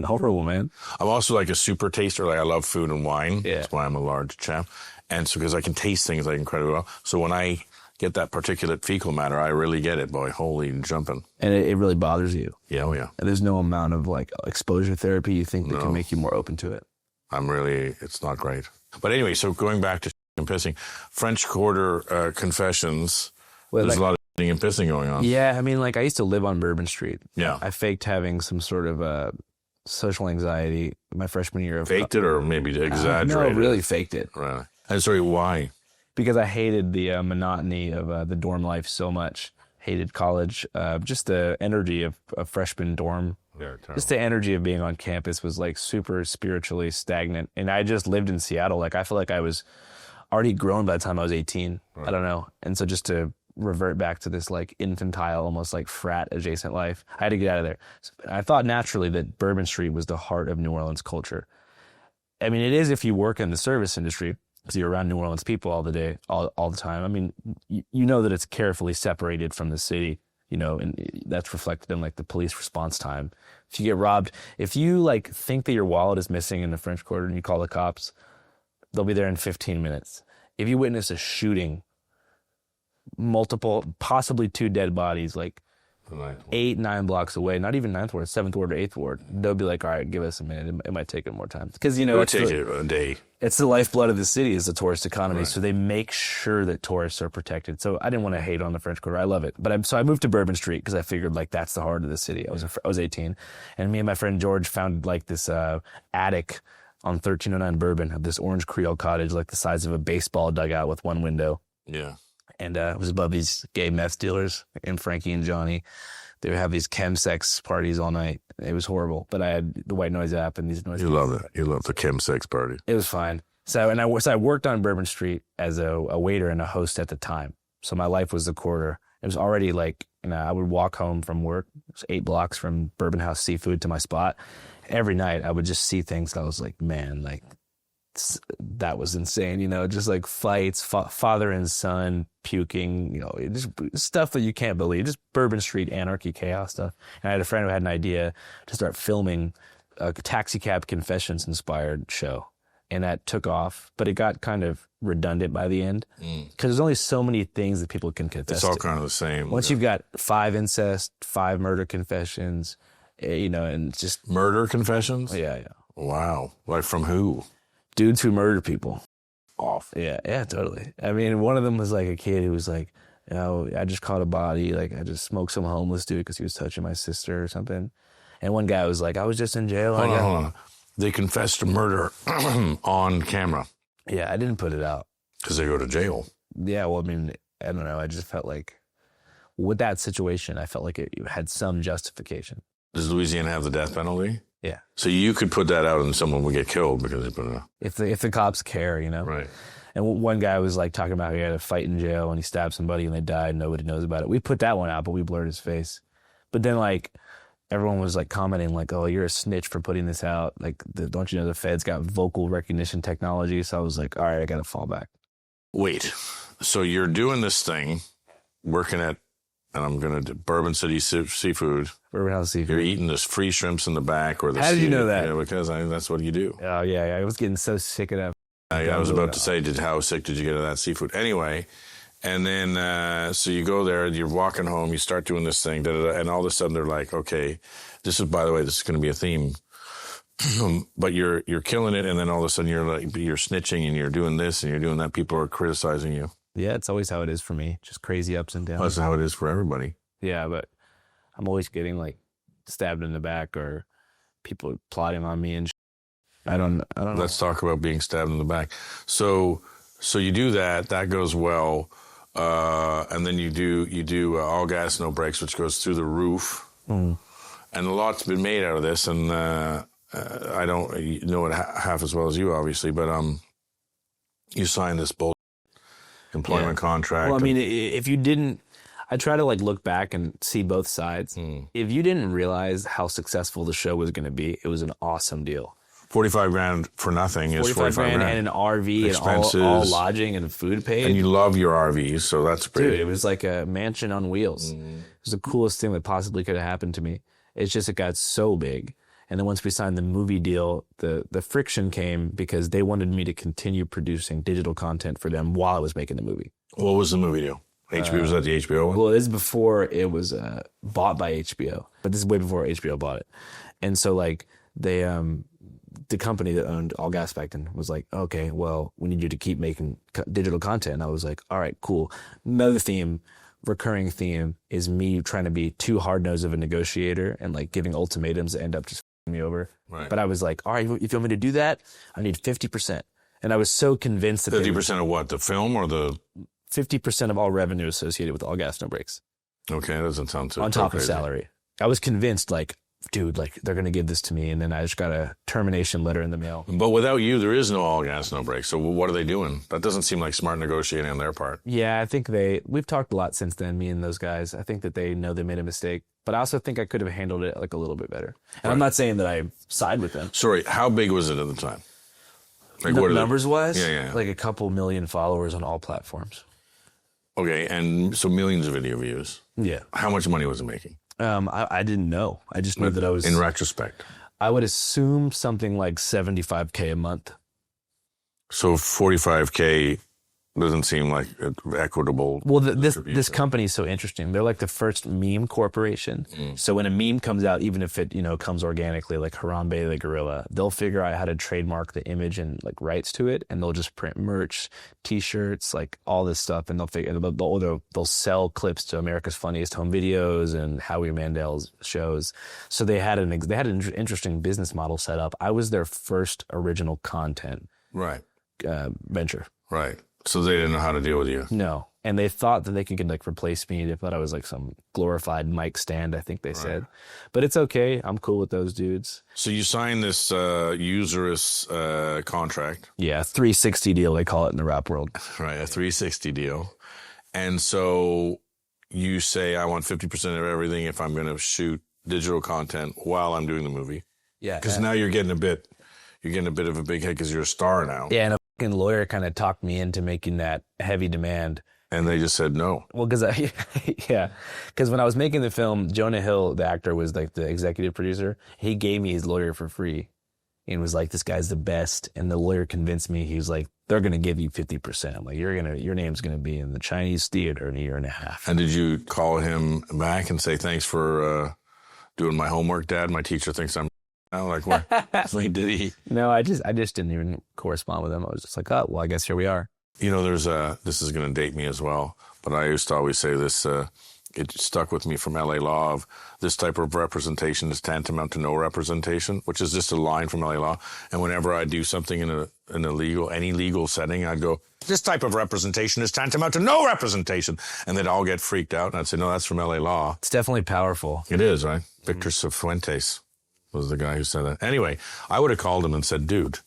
Horrible, man. I'm also like a super taster. Like I love food and wine. Yeah. That's why I'm a large chap. And so because I can taste things like incredibly well. So when I get that particulate fecal matter, I really get it, boy. Holy jumping. And it really bothers you. Yeah, oh yeah. And there's no amount of like exposure therapy you think that can make you more open to it. It's not great. But anyway, so going back to and pissing, French Quarter confessions, there's a lot of and pissing going on. Yeah, I mean, like I used to live on Bourbon Street. Yeah. I faked having some sort of social anxiety my freshman year. Faked it or maybe exaggerated? No, really faked it. Right. And sorry, why? Because I hated the monotony of the dorm life so much. Hated college. Just the energy of a freshman dorm. Yeah, just the energy of being on campus was like super spiritually stagnant. And I just lived in Seattle. Like I feel like I was already grown by the time I was 18. Right. I don't know. And so just to revert back to this like infantile, almost like frat adjacent life, I had to get out of there. So I thought naturally that Bourbon Street was the heart of New Orleans culture. I mean, it is if you work in the service industry, because you're around New Orleans people all the day, all the time. I mean, you know that it's carefully separated from the city, and that's reflected in like the police response time. If you get robbed, if you like think that your wallet is missing in the French Quarter and you call the cops, they'll be there in 15 minutes. If you witness a shooting, multiple, possibly 2 dead bodies, like 8-9 blocks away, not even 9th Ward, 7th Ward or 8th Ward, they'll be like, all right, give us a minute. It might take it more time. Because, it would take it a day. It's the lifeblood of the city is the tourist economy. Right. So they make sure that tourists are protected. So I didn't want to hate on the French Quarter. I love it. But so I moved to Bourbon Street because I figured like that's the heart of the city. I was 18. And me and my friend George found like this attic on 1309 Bourbon of this orange Creole cottage, like the size of a baseball dugout with one window. Yeah. And it was above these gay meth dealers and Frankie and Johnny. They would have these chemsex parties all night. It was horrible. But I had the white noise app and these noise. You love it. You love the chemsex party. It was fine. So I worked on Bourbon Street as a waiter and a host at the time. So my life was the Quarter. It was already like, I would walk home from work. It was 8 blocks from Bourbon House Seafood to my spot. Every night I would just see things that I was like, man, like that was insane, just like fights, father and son puking, just stuff that you can't believe, just Bourbon Street anarchy, chaos stuff. And I had a friend who had an idea to start filming a taxi cab confessions inspired show. And that took off, but it got kind of redundant by the end because there's only so many things that people can confess. It's all to. kind of the same. Once you've got 5 incest, 5 murder confessions, and just murder confessions. Yeah. Wow. Like from who? Dudes who murder people. Off. Yeah, totally. I mean, one of them was like a kid who was like, I just caught a body. Like, I just smoked some homeless dude because he was touching my sister or something. And one guy was like, I was just in jail. Hold on. They confessed to murder on camera. Yeah, I didn't put it out. Because they go to jail. Yeah, well, I mean, I don't know. I just felt like with that situation, I felt like it had some justification. Does Louisiana have the death penalty? Yeah. So you could put that out and someone would get killed because they put it out. If the cops care, Right. And one guy was like talking about how he had a fight in jail and he stabbed somebody and they died. Nobody knows about it. We put that one out, but we blurred his face. But then like everyone was like commenting like, oh, you're a snitch for putting this out. Like, don't you know the feds got vocal recognition technology? So I was like, all right, I got to fall back. Wait. So you're doing this thing, working at, and I'm going to Bourbon City Seafood. Bourbon House Seafood. You're eating this free shrimps in the back or the. How did you know that? Yeah, because that's what you do. Oh yeah, I was getting so sick of that. I was about to say, how sick did you get of that seafood? Anyway, and then so you go there, you're walking home, you start doing this thing, and all of a sudden they're like, okay, by the way, this is going to be a theme. but you're killing it, and then all of a sudden you're snitching and you're doing this and you're doing that. People are criticizing you. Yeah, it's always how it is for me. Just crazy ups and downs. That's how it is for everybody. Yeah, but I'm always getting like stabbed in the back or people plotting on me and I don't know. Let's talk about being stabbed in the back. So you do that. That goes well, and then you do all gas, no brakes, which goes through the roof. And a lot's been made out of this, and I don't know it half as well as you, obviously, but you signed this employment contract. Well, I mean, if you didn't, I try to like look back and see both sides. If you didn't realize how successful the show was going to be, it was an awesome deal. $45,000 for nothing is $45,000 and an RV expenses, and all lodging and food paid. And you love your RVs, so that's pretty. Dude, it was like a mansion on wheels. It was the coolest thing that possibly could have happened to me. It's just it got so big. And then once we signed the movie deal, the friction came because they wanted me to continue producing digital content for them while I was making the movie. What was the movie deal? HBO, was that the HBO one? Well, this is before it was bought by HBO, but this is way before HBO bought it. And so like they, the company that owned All Gas back then was like, okay, well, we need you to keep making digital content. And I was like, all right, cool. Another recurring theme is me trying to be too hard-nosed of a negotiator and like giving ultimatums that end up just f***ing me over. Right. But I was like, all right, if you want me to do that, I need 50%. And I was so convinced that 50% of what? The film or the 50% of all revenue associated with All Gas No Brakes. Okay, that doesn't sound so on top crazy. Of salary. I was convinced, like, dude, like they're gonna give this to me, and then I just got a termination letter in the mail. But without you, there is no All Gas No Brakes. So what are they doing? That doesn't seem like smart negotiating on their part. Yeah, I think we've talked a lot since then, me and those guys. I think that they know they made a mistake, but I also think I could have handled it like a little bit better. And I'm not saying that I side with them. Sorry, how big was it at the time? Like numbers wise? Yeah. Like a couple million followers on all platforms. Okay, and so millions of video views. Yeah. How much money was it making? I didn't know. I just knew that I was... In retrospect. I would assume something like $75K a month. So $45K doesn't seem like equitable. Well, this company is so interesting. They're like the first meme corporation. So when a meme comes out, even if it comes organically, like Harambe the gorilla, they'll figure out how to trademark the image and like rights to it, and they'll just print merch, T-shirts, like all this stuff, and they'll sell clips to America's Funniest Home Videos and Howie Mandel's shows. So they had an interesting business model set up. I was their first original content venture. Right. So they didn't know how to deal with you. No. And they thought that they could like replace me. They thought I was like some glorified mic stand, I think they said. But it's okay. I'm cool with those dudes. So you signed this usurious contract. Yeah, 360 deal, they call it in the rap world. Right, a 360 deal. And so you say, I want 50% of everything if I'm going to shoot digital content while I'm doing the movie. Yeah. Because now you're getting a bit of a big hit because you're a star now. Yeah, and a fucking lawyer kind of talked me into making that heavy demand. And they just said no. Well, because when I was making the film, Jonah Hill, the actor, was like the executive producer. He gave me his lawyer for free and was like, this guy's the best. And the lawyer convinced me. He was like, they're going to give you 50%. I'm like, your name's going to be in the Chinese theater in a year and a half. And did you call him back and say, thanks for doing my homework, Dad? My teacher thinks I'm like, what? Like, did he? No, I just didn't even correspond with him. I was just like, oh, well, I guess here we are. This is going to date me as well, but I used to always say this, it stuck with me from LA Law of this type of representation is tantamount to no representation, which is just a line from LA Law. And whenever I do something in any legal setting, I'd go, this type of representation is tantamount to no representation. And they'd all get freaked out. And I'd say, no, that's from LA Law. It's definitely powerful. It is, right? Victor Cifuentes was the guy who said that. Anyway, I would have called him and said, dude,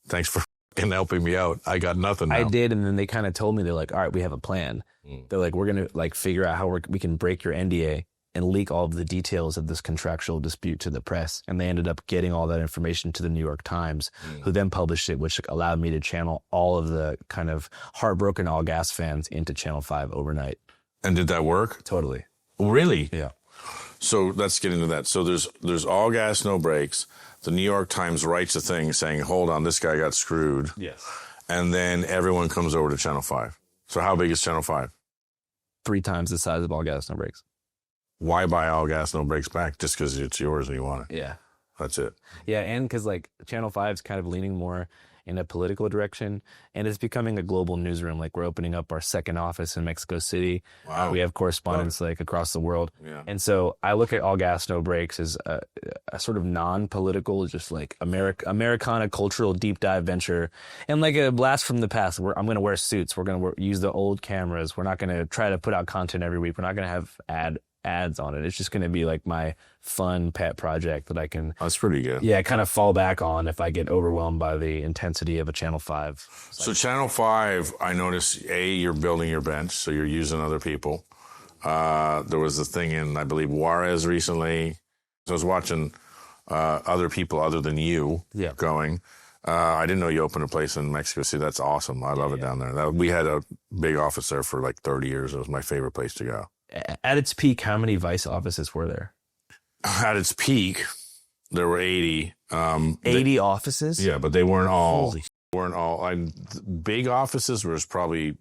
thanks for helping me out. I got nothing now. I did, and then they kind of told me, they're like, all right, we have a plan. They're like, we're going to like figure out how we can break your NDA and leak all of the details of this contractual dispute to the press. And they ended up getting all that information to the New York Times, who then published it, which allowed me to channel all of the kind of heartbroken All Gas fans into Channel 5 overnight. And did that work? Totally. Really? Yeah. So let's get into that. So there's All Gas, No Brakes. The New York Times writes a thing saying, hold on, this guy got screwed. Yes. And then everyone comes over to Channel 5. So how big is Channel 5? 3 times the size of All Gas, No Brakes. Why buy All Gas, No Brakes back? Just because it's yours and you want it? Yeah. That's it. Yeah, and because like Channel 5 is kind of leaning more in a political direction, and it's becoming a global newsroom. Like we're opening up our second office in Mexico City. Wow. We have correspondents like across the world. Yeah. And so I look at All Gas, No Breaks as a sort of non-political, just like Americana cultural deep dive venture, and like a blast from the past. I'm going to wear suits. We're going to use the old cameras. We're not going to try to put out content every week. We're not going to have ads on it. It's just going to be like my fun pet project that I can That's pretty good. kind of fall back on if I get overwhelmed by the intensity of a Channel 5. So Channel 5, I noticed, you're building your bench, so you're using other people. There was a thing in, I believe, Juarez recently. So I was watching other people other than you going. I didn't know you opened a place in Mexico City. That's awesome. I love it down there. We had a big office there for like 30 years. It was my favorite place to go. At its peak, how many Vice offices were there? At its peak, there were 80. 80 offices? Yeah, but they weren't all. Big offices was probably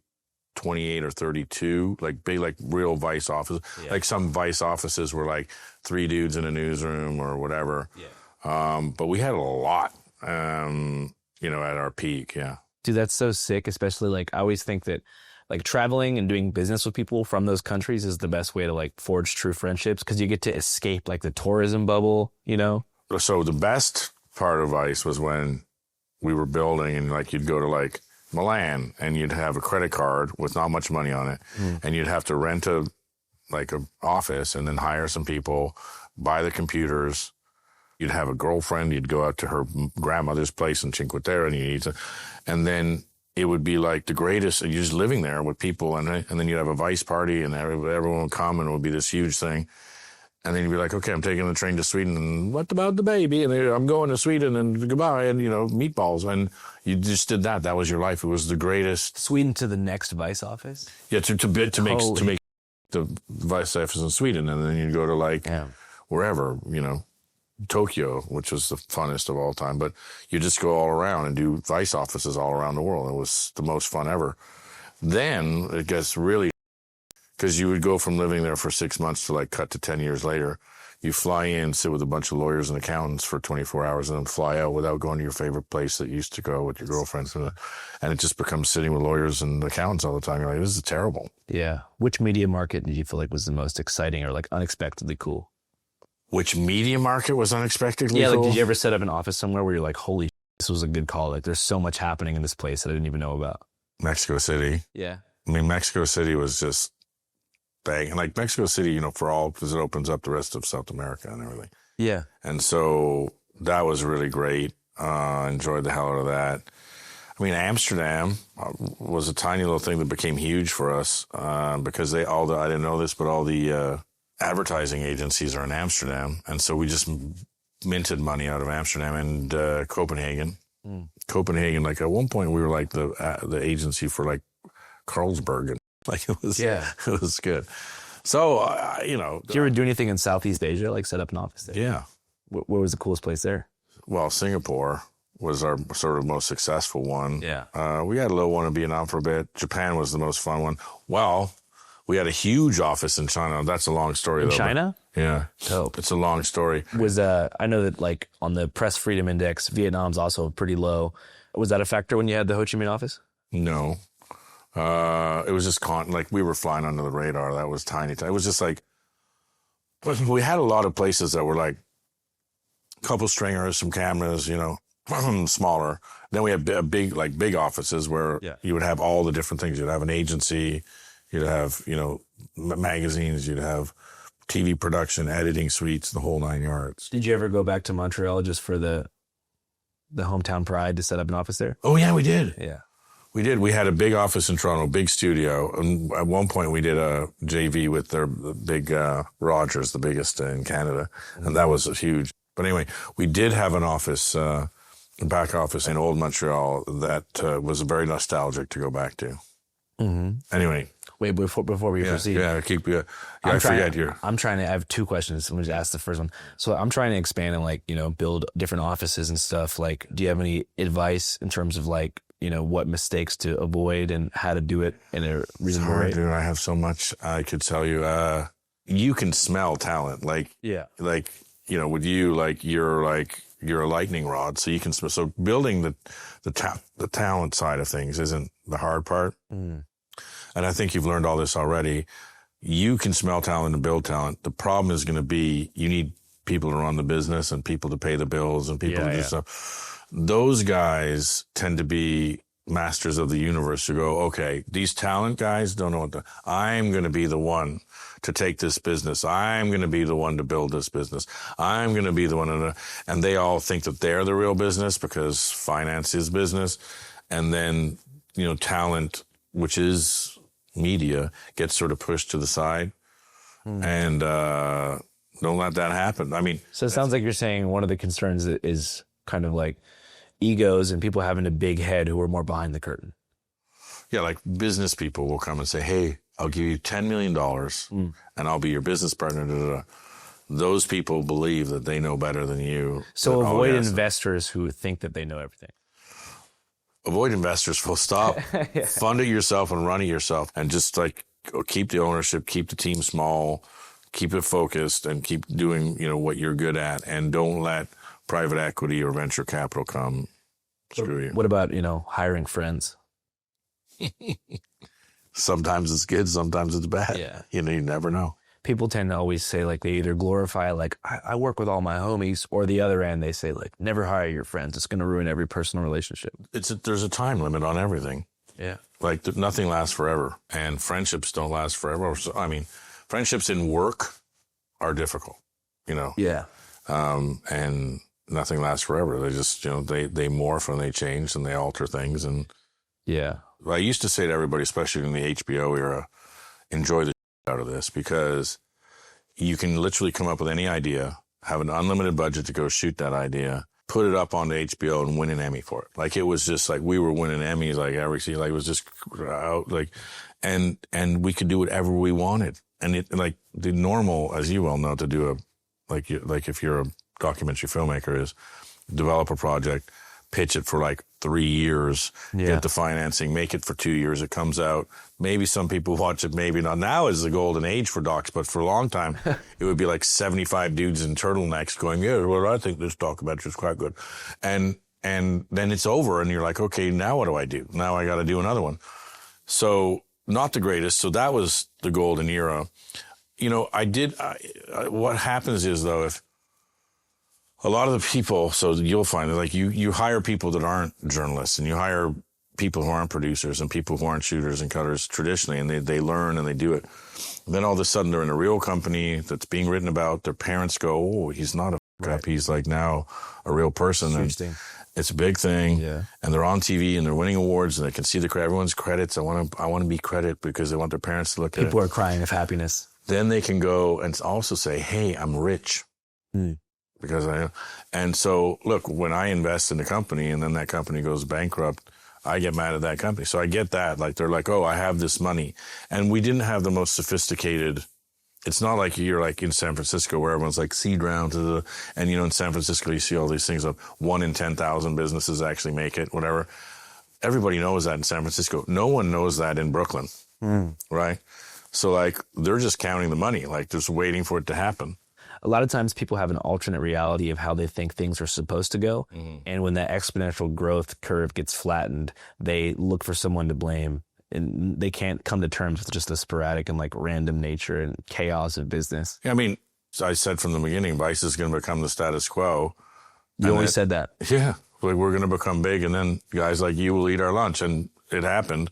28 or 32, like big, like real Vice offices. Yeah. Like some Vice offices were like 3 dudes in a newsroom or whatever. Yeah. But we had a lot, at our peak. Yeah. Dude, that's so sick. Especially like I always think that like traveling and doing business with people from those countries is the best way to like forge true friendships because you get to escape like the tourism bubble, So the best part of Vice was when we were building and like you'd go to like Milan and you'd have a credit card with not much money on it and you'd have to rent a office and then hire some people, buy the computers. You'd have a girlfriend, you'd go out to her grandmother's place in Cinque Terre and then it would be like the greatest. You're just living there with people, and then you'd have a Vice party, and everyone would come, and it would be this huge thing. And then you'd be like, okay, I'm taking the train to Sweden, and what about the baby? And I'm going to Sweden, and goodbye, and meatballs. And you just did that. That was your life. It was the greatest. Sweden to the next Vice office. Yeah, to make the Vice office in Sweden, and then you'd go to wherever, Tokyo, which was the funnest of all time, but you just go all around and do Vice offices all around the world. It was the most fun ever. Then it gets really, because you would go from living there for 6 months to like cut to 10 years later. You fly in, sit with a bunch of lawyers and accountants for 24 hours and then fly out without going to your favorite place that you used to go with your girlfriends. And it just becomes sitting with lawyers and accountants all the time. You're like, this is terrible. Yeah. Which media market did you feel like was the most exciting or like unexpectedly cool? Which media market was unexpectedly cool? Like did you ever set up an office somewhere where you're like, holy this was a good call. Like there's so much happening in this place that I didn't even know about. Mexico City. Yeah. I mean, Mexico City was just bang. And like Mexico City, because it opens up the rest of South America and everything. Yeah. And so that was really great. Enjoyed the hell out of that. I mean, Amsterdam was a tiny little thing that became huge for us because I didn't know this, but all the advertising agencies are in Amsterdam. And so we just minted money out of Amsterdam and Copenhagen. Copenhagen, like at one point we were like the agency for like Carlsberg. And like it was good. So, Did you ever do anything in Southeast Asia, like set up an office there? Yeah. What was the coolest place there? Well, Singapore was our sort of most successful one. Yeah. We had a little one in Vietnam for a bit. Japan was the most fun one. Well, we had a huge office in China. That's a long story, though. China? Yeah. Dope. It's a long story. I know that like on the Press Freedom Index, Vietnam's also pretty low. Was that a factor when you had the Ho Chi Minh office? No. It was just like we were flying under the radar. That was tiny. It was just like, we had a lot of places that were like a couple stringers, some cameras, smaller. Then we had big offices where you would have all the different things. You'd have an agency, you'd have, magazines, you'd have TV production, editing suites, the whole 9 yards. Did you ever go back to Montreal just for the hometown pride to set up an office there? Oh, yeah, we did. Yeah. We did. We had a big office in Toronto, big studio. And at one point we did a JV with their big Rogers, the biggest in Canada. And that was huge. But anyway, we did have an office, a back office in Old Montreal that was very nostalgic to go back to. Mm-hmm. Anyway. Wait, before we proceed. Yeah, I forget here. I have 2 questions. Let me just ask the first one. So I'm trying to expand and build different offices and stuff. Like, do you have any advice in terms of what mistakes to avoid and how to do it in a reasonable way? Dude, I have so much I could tell you. You can smell talent. Like you know, with you, you're a lightning rod, so you can. So building the talent side of things isn't the hard part. And I think you've learned all this already. You can smell talent and build talent. The problem is going to be you need people to run the business and people to pay the bills and people to do stuff. Those guys tend to be masters of the universe who go, okay, these talent guys don't know what to, I'm going to be the one to take this business. I'm going to be the one to build this business. I'm going to be the one to, and they all think that they're the real business because finance is business. And then, you know, talent, which is media, gets sort of pushed to the side. And don't let that happen. I mean, so it sounds like you're saying one of the concerns is kind of like egos and people having a big head who are more behind the curtain. Yeah, like business people will come and say, hey, I'll give you $10 million and I'll be your business partner. Da, da, da. Those people believe that they know better than you. So avoid investors who think that they know everything. Avoid investors, full stop. Fund it yourself and run it yourself. And just like keep the ownership, keep the team small, keep it focused, and keep doing, you know, what you're good at. And don't let private equity or venture capital come screw you. What about, you know, hiring friends? Sometimes it's good, sometimes it's bad. Yeah. You know, you never know. People tend to always say, like, they either glorify, like, I work with all my homies, or the other end, they say, like, never hire your friends. It's going to ruin every personal relationship. There's a time limit on everything. Yeah. Like, nothing lasts forever, and friendships don't last forever. So, I mean, friendships in work are difficult, you know? Yeah. And nothing lasts forever. They just, you know, they morph and they change and they alter things. And yeah. I used to say to everybody, especially in the HBO era, enjoy the out of this, because you can literally come up with any idea, have an unlimited budget to go shoot that idea, put it up on the HBO and win an Emmy for it. Like, it was just like we were winning Emmys like every season. Like, it was just out, like, and we could do whatever we wanted. And it, like, the normal, as you well know, to do like if you're a documentary filmmaker, is develop a project, pitch it for like 3 years, get the financing, make it for 2 years. It comes out. Maybe some people watch it, maybe not. Now is the golden age for docs, but for a long time, it would be like 75 dudes in turtlenecks going, yeah, well, I think this documentary is quite good. And then it's over and you're like, okay, now what do I do? Now I got to do another one. So not the greatest. So that was the golden era. You know, what happens is, though, if a lot of the people, so you'll find that, like, you hire people that aren't journalists, and you hire people who aren't producers and people who aren't shooters and cutters traditionally, and they learn and they do it. And then all of a sudden they're in a real company that's being written about. Their parents go, oh, he's not a up. He's like now a real person. And it's a big thing. Yeah. And they're on TV and they're winning awards and they can see everyone's credits. I want to be credit because they want their parents to look at it. People are crying of happiness. Then they can go and also say, hey, I'm rich. Because and so look, when I invest in a company and then that company goes bankrupt, I get mad at that company. So I get that. Like, they're like, oh, I have this money. And we didn't have the most sophisticated. It's not like you're like in San Francisco where everyone's like seed round and, you know, in San Francisco, you see all these things of 1 in 10,000 businesses actually make it, whatever. Everybody knows that in San Francisco. No one knows that in Brooklyn. Right. So like, they're just counting the money, like just waiting for it to happen. A lot of times people have an alternate reality of how they think things are supposed to go. And when that exponential growth curve gets flattened, they look for someone to blame, and they can't come to terms with just the sporadic and like random nature and chaos of business. Yeah, I mean, I said from the beginning, Vice is going to become the status quo. You always said that. Yeah. Like, we're going to become big, and then guys like you will eat our lunch. And it happened.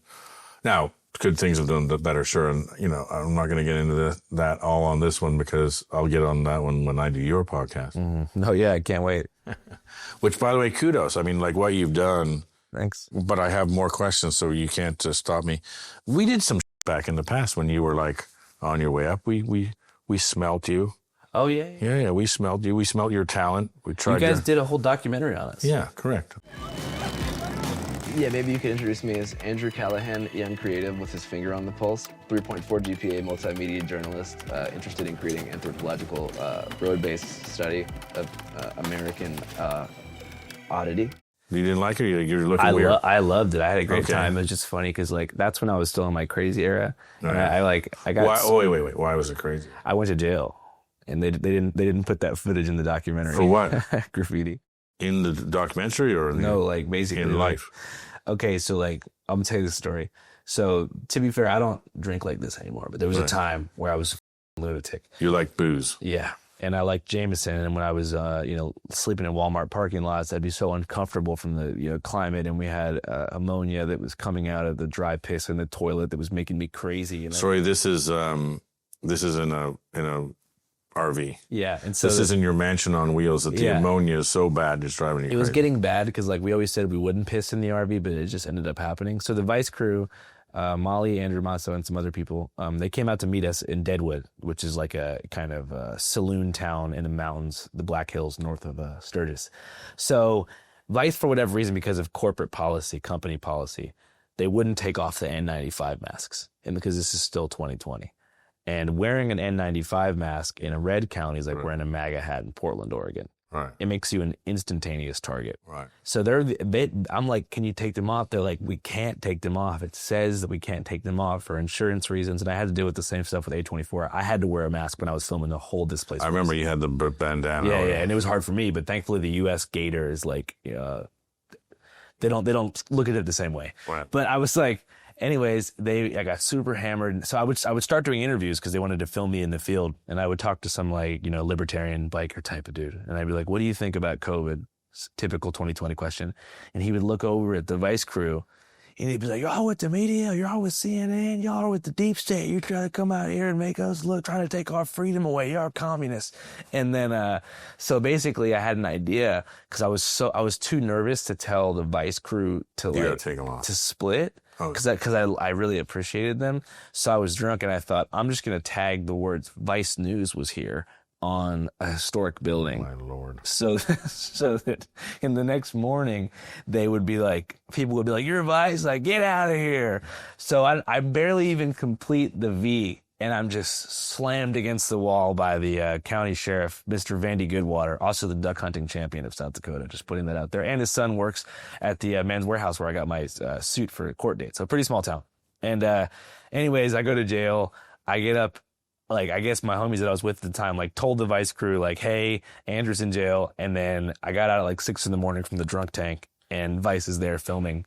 Now, good things have done better, sure. And, you know, I'm not going to get into that all on this one because I'll get on that one when I do your podcast. No, yeah, I can't wait. Which, by the way, kudos. I mean, like, what you've done. Thanks. But I have more questions, so you can't stop me. We did some back in the past when you were, like, on your way up. We smelt you. Oh, yeah? Yeah, we smelt you. We smelt your talent. We tried. You guys did a whole documentary on us. Yeah, correct. Yeah, maybe you could introduce me as Andrew Callaghan, young creative with his finger on the pulse, 3.4 GPA multimedia journalist, interested in creating anthropological road-based study of American oddity. You didn't like it? You're looking weird? I loved it. I had a great time. It was just funny because, like, that's when I was still in my crazy era. And I got... Wait. Why was it crazy? I went to jail. and they didn't put that footage in the documentary. For what? Graffiti. In the documentary or No, like basically in life? Okay, so like I'm gonna tell you the story. So to be fair, I don't drink like this anymore, but there was a time where I was a lunatic. You like booze? Yeah. And I liked Jameson, and when I was, sleeping in Walmart parking lots, I'd be so uncomfortable from the, climate, and we had ammonia that was coming out of the dry piss in the toilet that was making me crazy. Sorry, this is in a RV. Yeah, and so this is in your mansion on wheels. That the ammonia is so bad it's driving you crazy. It was getting bad because like we always said we wouldn't piss in the RV, but it just ended up happening. So the Vice crew. Molly, Andrew Masso, and some other people, they came out to meet us in Deadwood, which is like a kind of saloon town in the mountains, the Black Hills north of Sturgis. So Vice, for whatever reason, because of corporate policy, company policy, they wouldn't take off the N95 masks, and because this is still 2020. And wearing an N95 mask in a red county is like wearing a MAGA hat in Portland, Oregon. Right. It makes you an instantaneous target. Right. So I'm like, can you take them off? They're like, we can't take them off. It says that we can't take them off for insurance reasons. And I had to deal with the same stuff with A24. I had to wear a mask when I was filming the whole displacement. I remember you had the bandana. Yeah, and it was hard for me. But thankfully, the U.S. Gator is like, they don't look at it the same way. Right. But I was like, anyways, I got super hammered. So I would start doing interviews because they wanted to film me in the field, and I would talk to some libertarian biker type of dude, and I'd be like, "What do you think about COVID?" Typical 2020 question, and he would look over at the Vice crew, and he'd be like, "Y'all with the media? You're all with CNN? Y'all are with the deep state? You trying to come out here and make us trying to take our freedom away? You're communists." And then, so basically, I had an idea because I was too nervous to tell the Vice crew to take them off. to split. Because I really appreciated them. So I was drunk and I thought, I'm just going to tag the words Vice News was here on a historic building. My Lord. So that in the next morning, people would be like, you're Vice? Like, get out of here. So I barely even complete the V. And I'm just slammed against the wall by the county sheriff, Mr. Vandy Goodwater, also the duck hunting champion of South Dakota, just putting that out there. And his son works at the Men's Warehouse where I got my suit for a court date. So pretty small town. And anyways, I go to jail. I get up, I guess my homies that I was with at the time, told the Vice crew, hey, Andrew's in jail. And then I got out at 6 a.m. from the drunk tank, and Vice is there filming.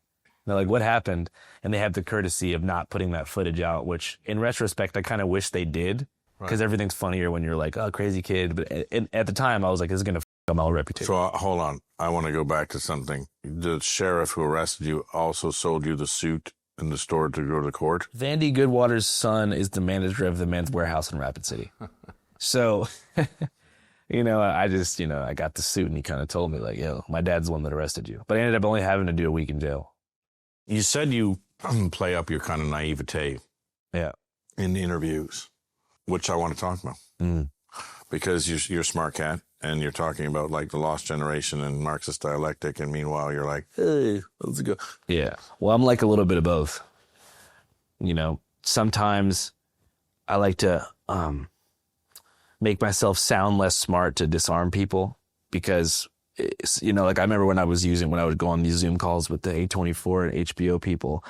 And they're like, what happened? And they have the courtesy of not putting that footage out, which in retrospect, I kind of wish they did, because everything's funnier when you're like, oh, crazy kid. But at the time, I was like, this is going to f up my reputation. So hold on. I want to go back to something. The sheriff who arrested you also sold you the suit in the store to go to court? Vandy Goodwater's son is the manager of the Men's Warehouse in Rapid City. So, I got the suit, and he kind of told me, yo, my dad's the one that arrested you. But I ended up only having to do a week in jail. You said you play up your kind of naivete in interviews, which I want to talk about. Because you're a smart cat, and you're talking about the lost generation and Marxist dialectic, and meanwhile you're like, hey, let's go. Yeah. Well, I'm a little bit of both. Sometimes I like to make myself sound less smart to disarm people, because I remember when I would go on these Zoom calls with the A24 and HBO people,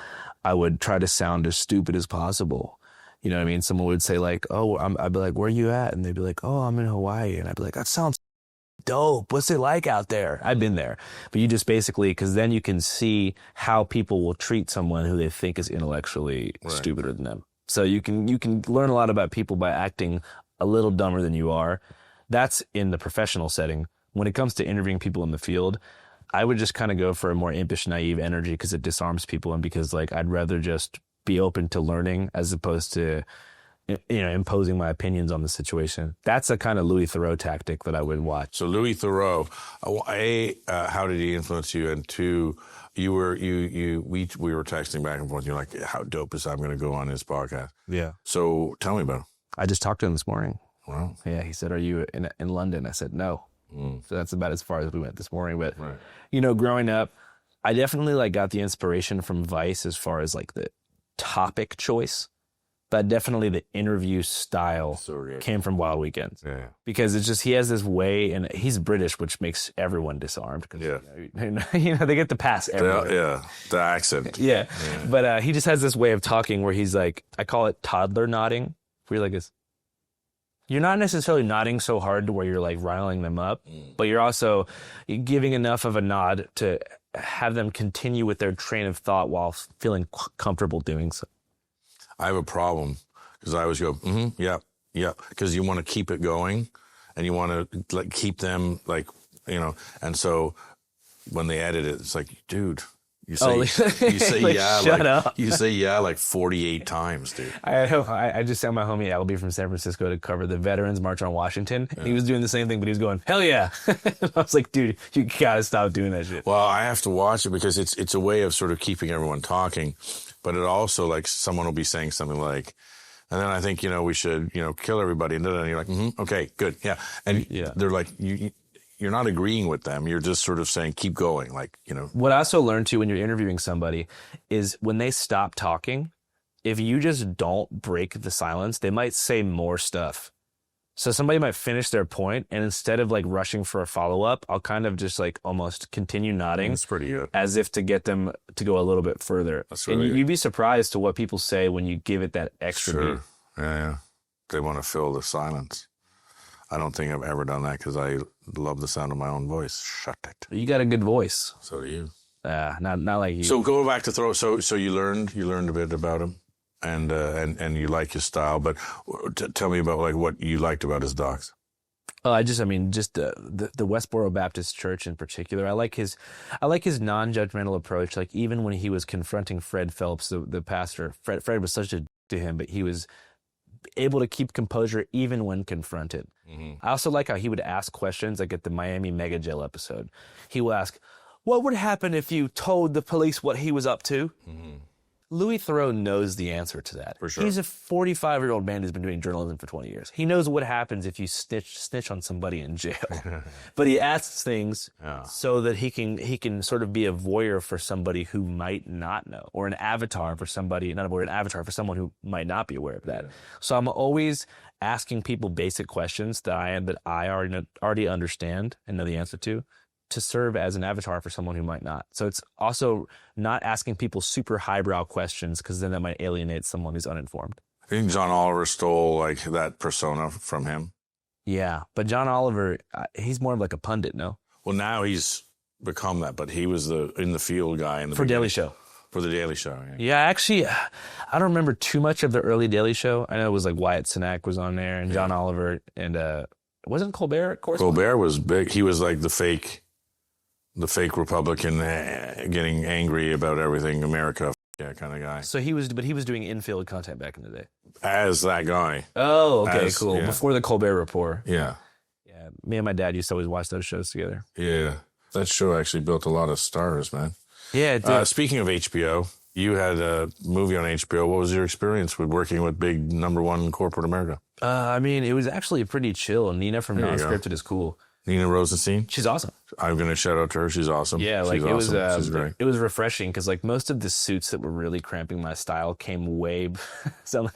I would try to sound as stupid as possible. You know what I mean? Someone would say I'd be like, where are you at? And they'd be like, oh, I'm in Hawaii. And I'd be like, that sounds dope. What's it like out there? I've been there. But you just basically, because then you can see how people will treat someone who they think is intellectually stupider than them. So you can learn a lot about people by acting a little dumber than you are. That's in the professional setting. When it comes to interviewing people in the field, I would just kind of go for a more impish, naive energy, because it disarms people, and because I'd rather just be open to learning as opposed to imposing my opinions on the situation. That's a kind of Louis Theroux tactic that I would watch. So Louis Theroux, how did he influence you? And two, we were texting back and forth. You're like, how dope is that? I'm going to go on his podcast. Yeah. So tell me about him. I just talked to him this morning. Wow. Yeah, he said, are you in London? I said, no. So that's about as far as we went this morning. But, growing up, I definitely got the inspiration from Vice as far as the topic choice. But definitely the interview style came from Wild Weekends. Yeah. Because it's just, he has this way, and he's British, which makes everyone disarmed. Cause, they get the pass everywhere. The accent. Yeah. But he just has this way of talking where he's I call it toddler nodding, where you're like this. You're not necessarily nodding so hard to where you're like riling them up, but you're also giving enough of a nod to have them continue with their train of thought while feeling comfortable doing so. I have a problem because I always go, yeah, because you want to keep it going and you want to like keep them like, and so when they edit it, it's like, dude, you say, you say like, yeah, shut like, up. You say yeah like 48 times, dude. I just sent my homie Albie from San Francisco to cover the Veterans March on Washington. Yeah. He was doing the same thing, but he was going, hell yeah. I was like, dude, you gotta stop doing that shit. Well, I have to watch it because it's a way of sort of keeping everyone talking, but it also like someone will be saying something like, and then I think, we should, kill everybody. And then you're like, okay, good. Yeah. And they're like, you're not agreeing with them. You're just sort of saying, keep going. Like, What I also learned too when you're interviewing somebody is when they stop talking, if you just don't break the silence, they might say more stuff. So somebody might finish their point, and instead of like rushing for a follow-up, I'll kind of just like almost continue nodding. That's pretty good. As if to get them to go a little bit further. That's really and you'd be surprised to what people say when you give it that extra beat. Yeah. They want to fill the silence. I don't think I've ever done that because I love the sound of my own voice. Shut it. You got a good voice. So do you. Not like you. So go back to Theroux. So you learned a bit about him, and you like his style. But tell me about like what you liked about his docs. Just the Westboro Baptist Church in particular. I like his non-judgmental approach. Like even when he was confronting Fred Phelps, the pastor, Fred was such a to him, but he was able to keep composure even when confronted. Mm-hmm. I also like how he would ask questions, like at the Miami Mega Jail episode. He will ask, what would happen if you told the police what he was up to? Mm-hmm. Louis Theroux knows the answer to that. For sure. He's a 45-year-old man who's been doing journalism for 20 years. He knows what happens if you snitch on somebody in jail. But he asks things so that he can sort of be a voyeur for somebody who might not know, or an avatar for somebody, not a voyeur, an avatar for someone who might not be aware of that. Yeah. So I'm always asking people basic questions that I already understand and know the answer to serve as an avatar for someone who might not. So it's also not asking people super highbrow questions because then that might alienate someone who's uninformed. I think John Oliver stole like that persona from him. Yeah, but John Oliver, he's more of like a pundit, no? Well, now he's become that, but he was the in the field guy for Daily Show. For the Daily Show, yeah. Yeah, actually, I don't remember too much of the early Daily Show. I know it was like Wyatt Cenac was on there and John Oliver and wasn't Colbert, of course? Colbert was big. He was like the fake Republican getting angry about everything, America, kind of guy. So he was doing infield content back in the day. As that guy. Oh, okay, cool. Yeah. Before the Colbert Report. Yeah. Yeah. Me and my dad used to always watch those shows together. Yeah. That show actually built a lot of stars, man. Yeah, it did. Speaking of HBO, you had a movie on HBO. What was your experience with working with big #1 corporate America? I mean, it was actually pretty chill. Nina from Non-Scripted is cool. Nina Rosenstein? She's awesome. I'm going to shout out to her. She's awesome. Yeah, like She's awesome. She's great. It was refreshing because like most of the suits that were really cramping my style came way sound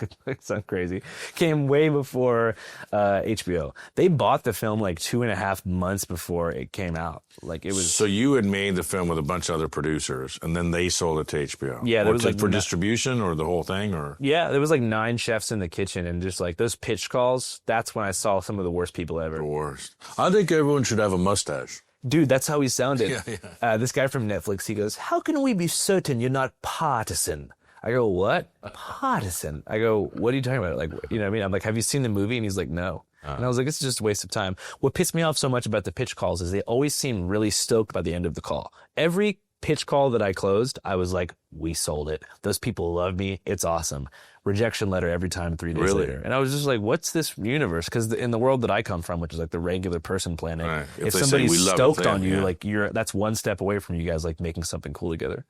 crazy. Came way before HBO. They bought the film like 2.5 months before it came out. Like it was. So you had made the film with a bunch of other producers, and then they sold it to HBO. Yeah, there was like for distribution or the whole thing, or there was like 9 chefs in the kitchen, and just like those pitch calls. That's when I saw some of the worst people ever. The worst. I think everyone should have a mustache. Dude, that's how he sounded. Yeah. This guy from Netflix, he goes, how can we be certain you're not partisan? I go, what? Partisan? I go, what are you talking about? Like, you know what I mean? I'm like, have you seen the movie? And he's like, no. And I was like, this is just a waste of time. What pissed me off so much about the pitch calls is they always seem really stoked by the end of the call. Every pitch call that I closed, I was like, we sold it. Those people love me. It's awesome. Rejection letter every time 3 days later. And I was just like, what's this universe? Because in the world that I come from, which is like the regular person planet, right. If somebody's stoked on you, like that's one step away from you guys like making something cool together.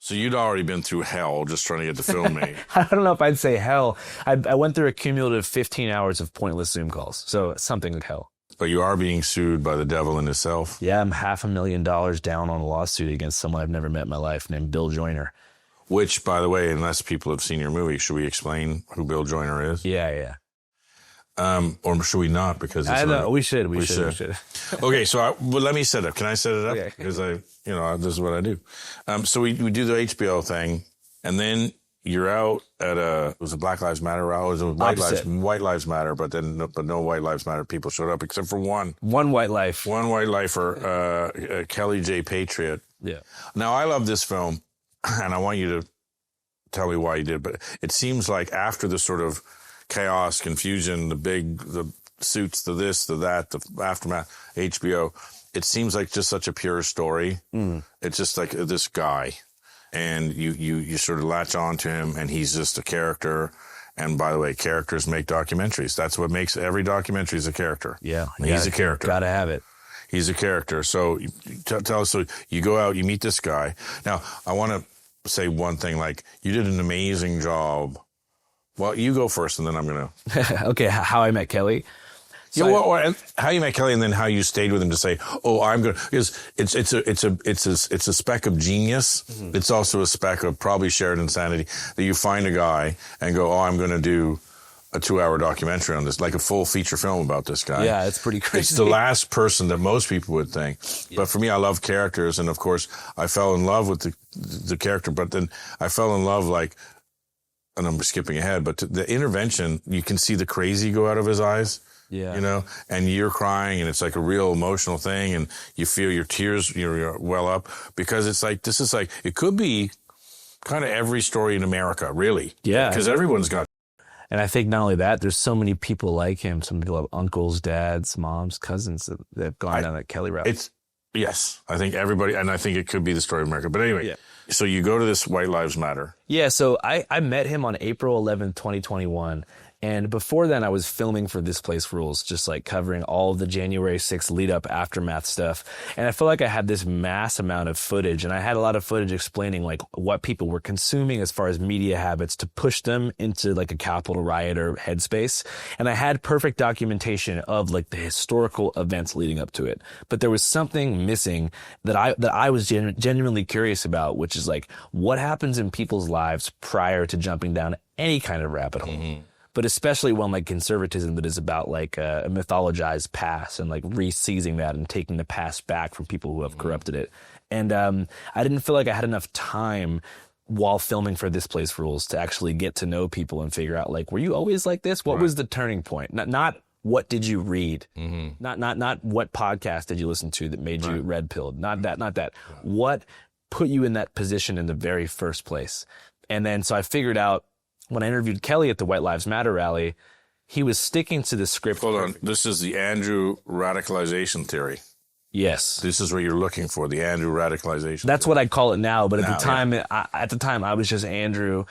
So you'd already been through hell just trying to get the film made. I don't know if I'd say hell. I went through a cumulative 15 hours of pointless Zoom calls. So something like hell. But you are being sued by the devil in himself. Yeah, I'm $500,000 down on a lawsuit against someone I've never met in my life named Bill Joyner. Which, by the way, unless people have seen your movie, should we explain who Bill Joyner is? Yeah. Or should we not? Because I know we should. We should. Okay, so let me set it up. Can I set it up? Okay. Because this is what I do. So we do the HBO thing, and then you're out at it was a Black Lives Matter rally. It was a White Lives Matter, but no White Lives Matter people showed up except for one. One white life. One white lifer, Kelly J. Patriot. Yeah. Now, I love this film, and I want you to tell me why you did, but it seems like after the sort of chaos, confusion, the suits, the this, the that, the aftermath, HBO, it seems like just such a pure story. It's just like this guy. And you sort of latch on to him, and he's just a character. And by the way, characters make documentaries. That's what makes every documentary is a character. Yeah. He's a character. Gotta have it. He's a character. So tell us, so you go out, you meet this guy. Now, I want to say one thing, like, you did an amazing job. Well, you go first, and then I'm going to. Okay, how I met Kelly. So yeah, how you met Kelly, and then how you stayed with him to say, "Oh, I'm going to," because it's a speck of genius. Mm-hmm. It's also a speck of probably shared insanity that you find a guy and go, "Oh, I'm going to do a 2-hour documentary on this, like a full feature film about this guy." Yeah, it's pretty crazy. It's the last person that most people would think. Yeah. But for me, I love characters, and of course, I fell in love with the character. But then I fell in love, like, and I'm skipping ahead, but the intervention, you can see the crazy go out of his eyes. Yeah. You know, and you're crying, and it's like a real emotional thing, and you feel your tears, well up, because it's like, this is like, it could be kind of every story in America, really. Yeah. Because everyone's got. And I think not only that, there's so many people like him. Some people have uncles, dads, moms, cousins that have gone down that Kelly route. Yes, I think everybody, and I think it could be the story of America. But anyway, So you go to this White Lives Matter. Yeah, so I met him on April 11th, 2021. And before then, I was filming for This Place Rules, just like covering all of the January 6th lead up aftermath stuff. And I felt like I had this mass amount of footage, and I had a lot of footage explaining like what people were consuming as far as media habits to push them into like a Capitol riot or headspace. And I had perfect documentation of like the historical events leading up to it. But there was something missing that I was genuinely curious about, which is like what happens in people's lives prior to jumping down any kind of rabbit hole. Mm-hmm. But especially one like conservatism that is about like a mythologized past and like re-seizing that and taking the past back from people who have corrupted it. And I didn't feel like I had enough time while filming for This Place Rules to actually get to know people and figure out like, were you always like this? What was the turning point? Not what did you read? Mm-hmm. Not what podcast did you listen to that made you red-pilled? Not that. Right. What put you in that position in the very first place? And then so I figured out, when I interviewed Kelly at the White Lives Matter rally, he was sticking to the script. Hold on. This is the Andrew radicalization theory. Yes. This is what you're looking for, the Andrew radicalization That's theory. what I call it now, but at the time, I was just Andrew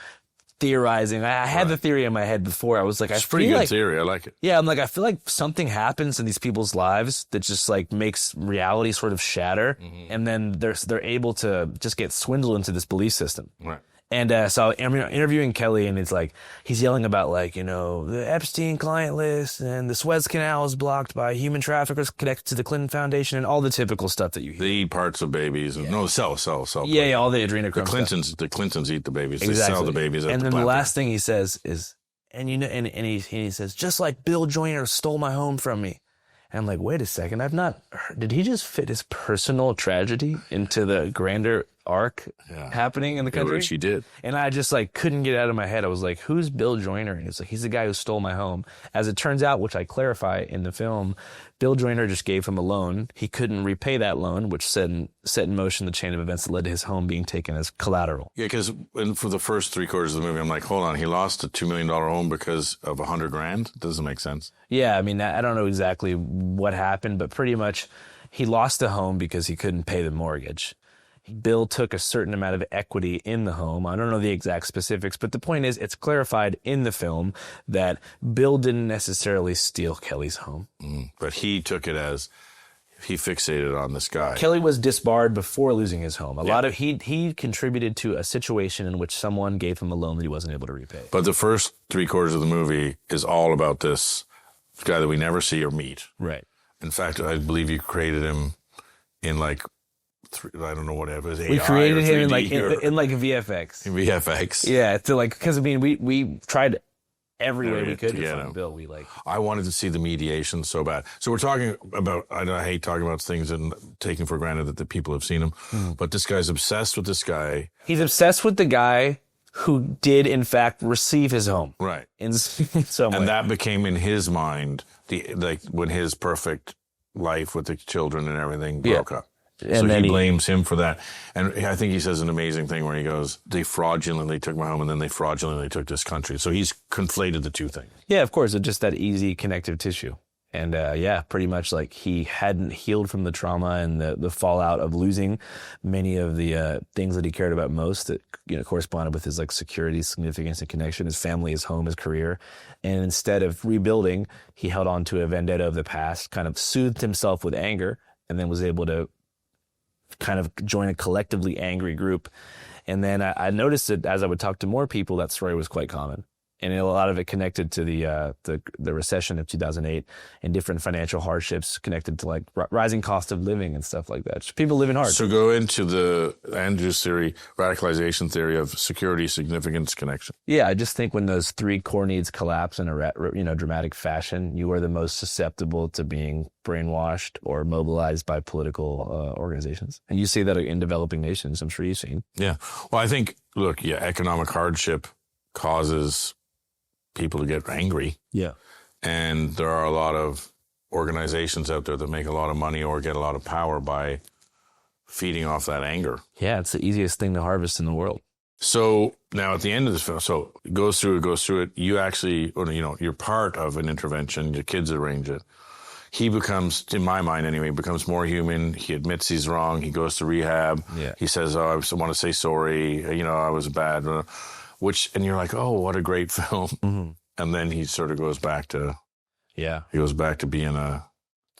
theorizing. I had the theory in my head before. I was like, it's a pretty good theory. I like it. Yeah, I'm like, I feel like something happens in these people's lives that just like makes reality sort of shatter, and then they're able to just get swindled into this belief system. Right. And so I'm interviewing Kelly, and it's like he's yelling about like, the Epstein client list and the Suez Canal is blocked by human traffickers connected to the Clinton Foundation and all the typical stuff that you hear. They eat parts of babies. No, sell. Yeah, all the adrenochrome stuff. The Clintons eat the babies. Exactly. They sell the babies. And then the last thing he says is, and he says, just like Bill Joyner stole my home from me. And I'm like, wait a second, I've not heard, did he just fit his personal tragedy into the grander arc happening in the country? Which he did. And I just like couldn't get out of my head. I was like, who's Bill Joyner? And it's like, he's the guy who stole my home. As it turns out, which I clarify in the film, Bill Joyner just gave him a loan. He couldn't repay that loan, which set in motion the chain of events that led to his home being taken as collateral. Yeah, because for the first 3/4 of the movie, I'm like, hold on, he lost a $2 million home because of $100,000? It doesn't make sense. Yeah, I mean, I don't know exactly what happened, but pretty much he lost the home because he couldn't pay the mortgage. Bill took a certain amount of equity in the home. I don't know the exact specifics, but the point is it's clarified in the film that Bill didn't necessarily steal Kelly's home. But he took it as he fixated on this guy. Kelly was disbarred before losing his home. He contributed to a situation in which someone gave him a loan that he wasn't able to repay. But the first 3/4 of the movie is all about this guy that we never see or meet. Right. In fact, I believe you created him in like, I don't know what it was. We created him in like VFX. In VFX. Yeah, to like, because I mean, we tried every way we could to find Bill. I wanted to see the mediation so bad. So we're talking about, I hate talking about things and taking for granted that the people have seen him, but this guy's obsessed with this guy. He's obsessed with the guy who did in fact receive his home. Right. In some way. And that became in his mind when his perfect life with the children and everything broke up. And so then he blames him for that. And I think he says an amazing thing where he goes, they fraudulently took my home and then they fraudulently took this country. So he's conflated the two things. Yeah, of course. It's just that easy connective tissue. And pretty much like he hadn't healed from the trauma and the fallout of losing many of the things that he cared about most that, corresponded with his like security, significance, and connection, his family, his home, his career. And instead of rebuilding, he held on to a vendetta of the past, kind of soothed himself with anger, and then was able to kind of join a collectively angry group. And then I noticed that as I would talk to more people, that story was quite common. And a lot of it connected to the recession of 2008 and different financial hardships connected to like rising cost of living and stuff like that. Just people living hard. So go into the Andrew's theory, radicalization theory of security, significance, connection. Yeah, I just think when those three core needs collapse in a dramatic fashion, you are the most susceptible to being brainwashed or mobilized by political organizations. And you see that in developing nations. I'm sure you've seen. Yeah. Well, I think, economic hardship causes people to get angry. Yeah. And there are a lot of organizations out there that make a lot of money or get a lot of power by feeding off that anger. Yeah, it's the easiest thing to harvest in the world. So now at the end of this film, so it goes through it. You actually, you're part of an intervention. Your kids arrange it. He becomes, in my mind anyway, becomes more human. He admits he's wrong. He goes to rehab. Yeah. He says, I want to say sorry. I was bad. And you're like, oh, what a great film. Mm-hmm. And then he sort of goes back to, being a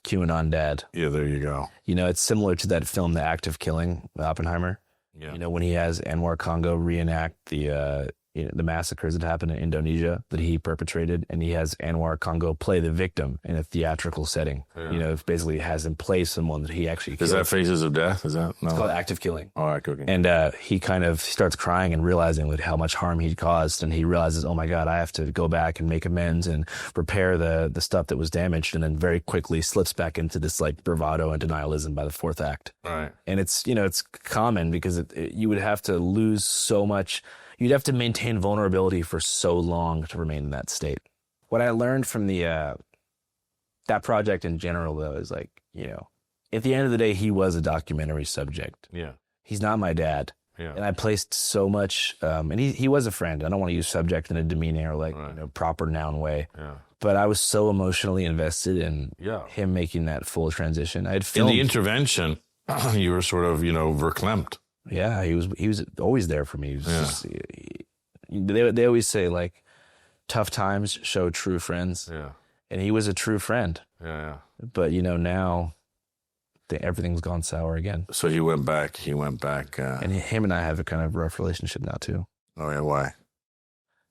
QAnon dad. Yeah, there you go. It's similar to that film, The Act of Killing, Oppenheimer. Yeah. When he has Anwar Congo reenact the massacres that happened in Indonesia that he perpetrated, and he has Anwar Congo play the victim in a theatrical setting. Yeah. It basically has him play someone that he actually killed. Is that Faces of Death? Is that? No. It's called Act of Killing. Oh, Act of Killing. And he kind of starts crying and realizing like how much harm he'd caused, and he realizes, oh my God, I have to go back and make amends and repair the stuff that was damaged, and then very quickly slips back into this like bravado and denialism by the fourth act. Right. And it's it's common because you would have to lose so much. You'd have to maintain vulnerability for so long to remain in that state. What I learned from that project in general, though, is like, at the end of the day, he was a documentary subject. Yeah. He's not my dad. Yeah. And I placed so much, and he was a friend. I don't want to use subject in a demeaning or like, proper noun way. Yeah. But I was so emotionally invested in him making that full transition. I had filmed. In the intervention, you were sort of, verklempt. Yeah, he was always there for me. They always say like, tough times show true friends. Yeah, and he was a true friend. Yeah. But now, everything's gone sour again. So he went back. And him and I have a kind of rough relationship now too. Oh yeah, why?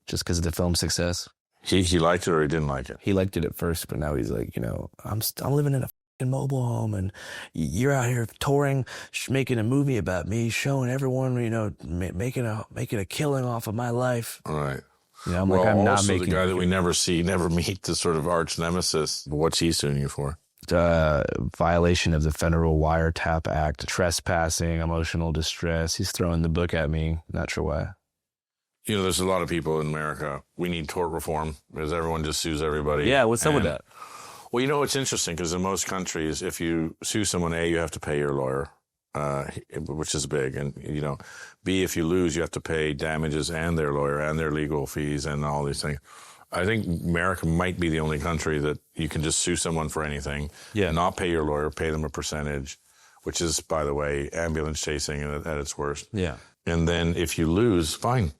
Just because of the film's success. He liked it or he didn't like it. He liked it at first, but now he's like, I'm living in a mobile home, and you're out here touring, making a movie about me, showing everyone, making a killing off of my life. All right. I'm not making the guy that we never see, never meet, the sort of arch nemesis. What's he suing you for? Violation of the Federal Wiretap Act, trespassing, emotional distress. He's throwing the book at me. Not sure why. There's a lot of people in America. We need tort reform because everyone just sues everybody. Yeah, what's up with that? Well, it's interesting because in most countries, if you sue someone, A, you have to pay your lawyer, which is big. And, B, if you lose, you have to pay damages and their lawyer and their legal fees and all these things. I think America might be the only country that you can just sue someone for anything, not pay your lawyer, pay them a percentage, which is, by the way, ambulance chasing at its worst. Yeah. And then if you lose, fine.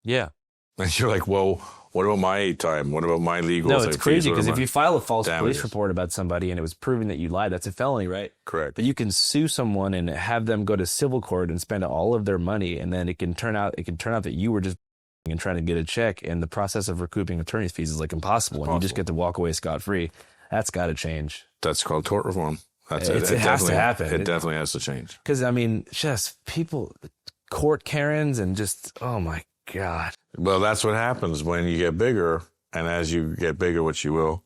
Yeah. And you're like, whoa. What about my time? What about my legal? No, it's crazy because if you file a false police report about somebody and it was proven that you lied, that's a felony, right? Correct. But you can sue someone and have them go to civil court and spend all of their money, and then it can turn out that you were just and trying to get a check, and the process of recouping attorney's fees is like impossible, and you just get to walk away scot-free. That's got to change. That's called tort reform. It has to happen. It definitely has to change. Because just people, court Karens, and just oh my God. Well, that's what happens when you get bigger, and as you get bigger, which you will,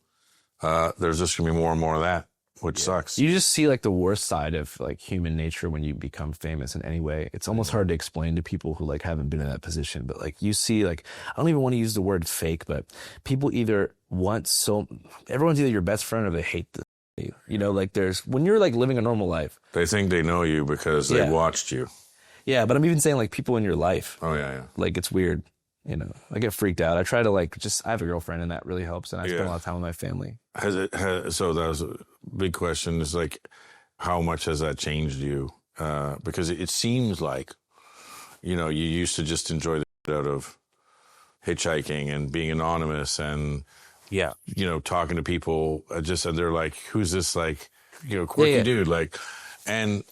there's just going to be more and more of that. which sucks. You just see like the worst side of like human nature when you become famous in any way. It's almost hard to explain to people who like haven't been in that position. But like you see, like I don't even want to use the word fake, but people either everyone's either your best friend or they hate you. You know, like when you're like living a normal life. They think they know you because they watched you. Yeah, but I'm even saying like people in your life. Oh yeah. Like it's weird. You know, I get freaked out. I try to I have a girlfriend and that really helps. And I spend a lot of time with my family. So that was a big question is like, how much has that changed you? Because it seems like, you know, you used to just enjoy the shit out of hitchhiking and being anonymous and, you know, talking to people and they're like, who's this like, you know, quirky dude? Like, and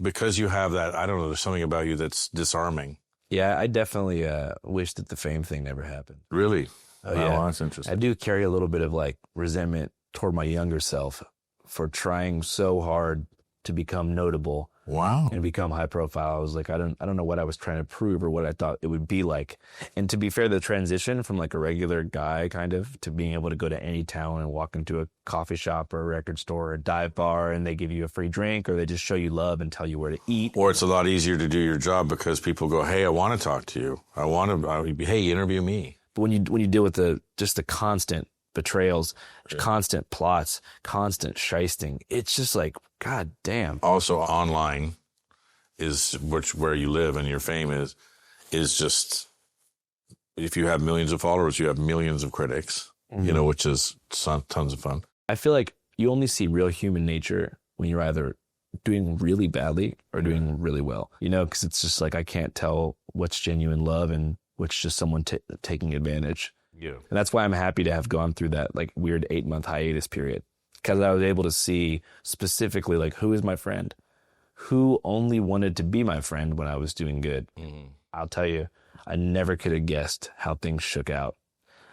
because you have that, I don't know, there's something about you that's disarming. Yeah, I definitely wish that the fame thing never happened. Really? Oh, yeah. That's interesting. I do carry a little bit of like resentment toward my younger self for trying so hard to become notable. Wow. And become high profile. I was like, I don't know what I was trying to prove or what I thought it would be like. And to be fair, the transition from like a regular guy kind of to being able to go to any town and walk into a coffee shop or a record store or a dive bar and they give you a free drink or they just show you love and tell you where to eat. Or it's a lot easier to do your job because people go, hey, I want to talk to you. Hey, interview me. But when you deal with the constant betrayals, constant plots, constant shysting, it's just like, God damn. Also online is where you live and your fame is just, if you have millions of followers, you have millions of critics, you know, which is tons of fun. I feel like you only see real human nature when you're either doing really badly or doing really well, you know, because it's just like, I can't tell what's genuine love and what's just someone taking advantage. Yeah. And that's why I'm happy to have gone through that like weird 8-month hiatus period. Because I was able to see specifically like who is my friend, who only wanted to be my friend when I was doing good. I'll tell you, I never could have guessed how things shook out.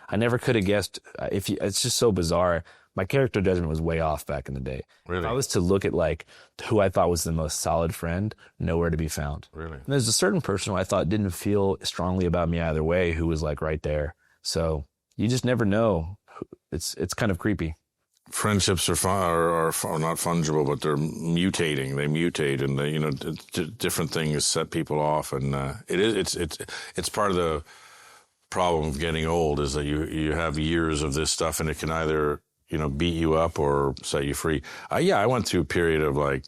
I never could have guessed it's just so bizarre. My character judgment was way off back in the day. Really? If I was to look at like who I thought was the most solid friend, nowhere to be found. Really? And there's a certain person who I thought didn't feel strongly about me either way who was like right there. So you just never know. It's kind of creepy. Friendships are not fungible, but they're mutating. They mutate, and they, you know, different things set people off, and it's part of the problem of getting old is that you have years of this stuff, and it can either, you know, beat you up or set you free. I went through a period of like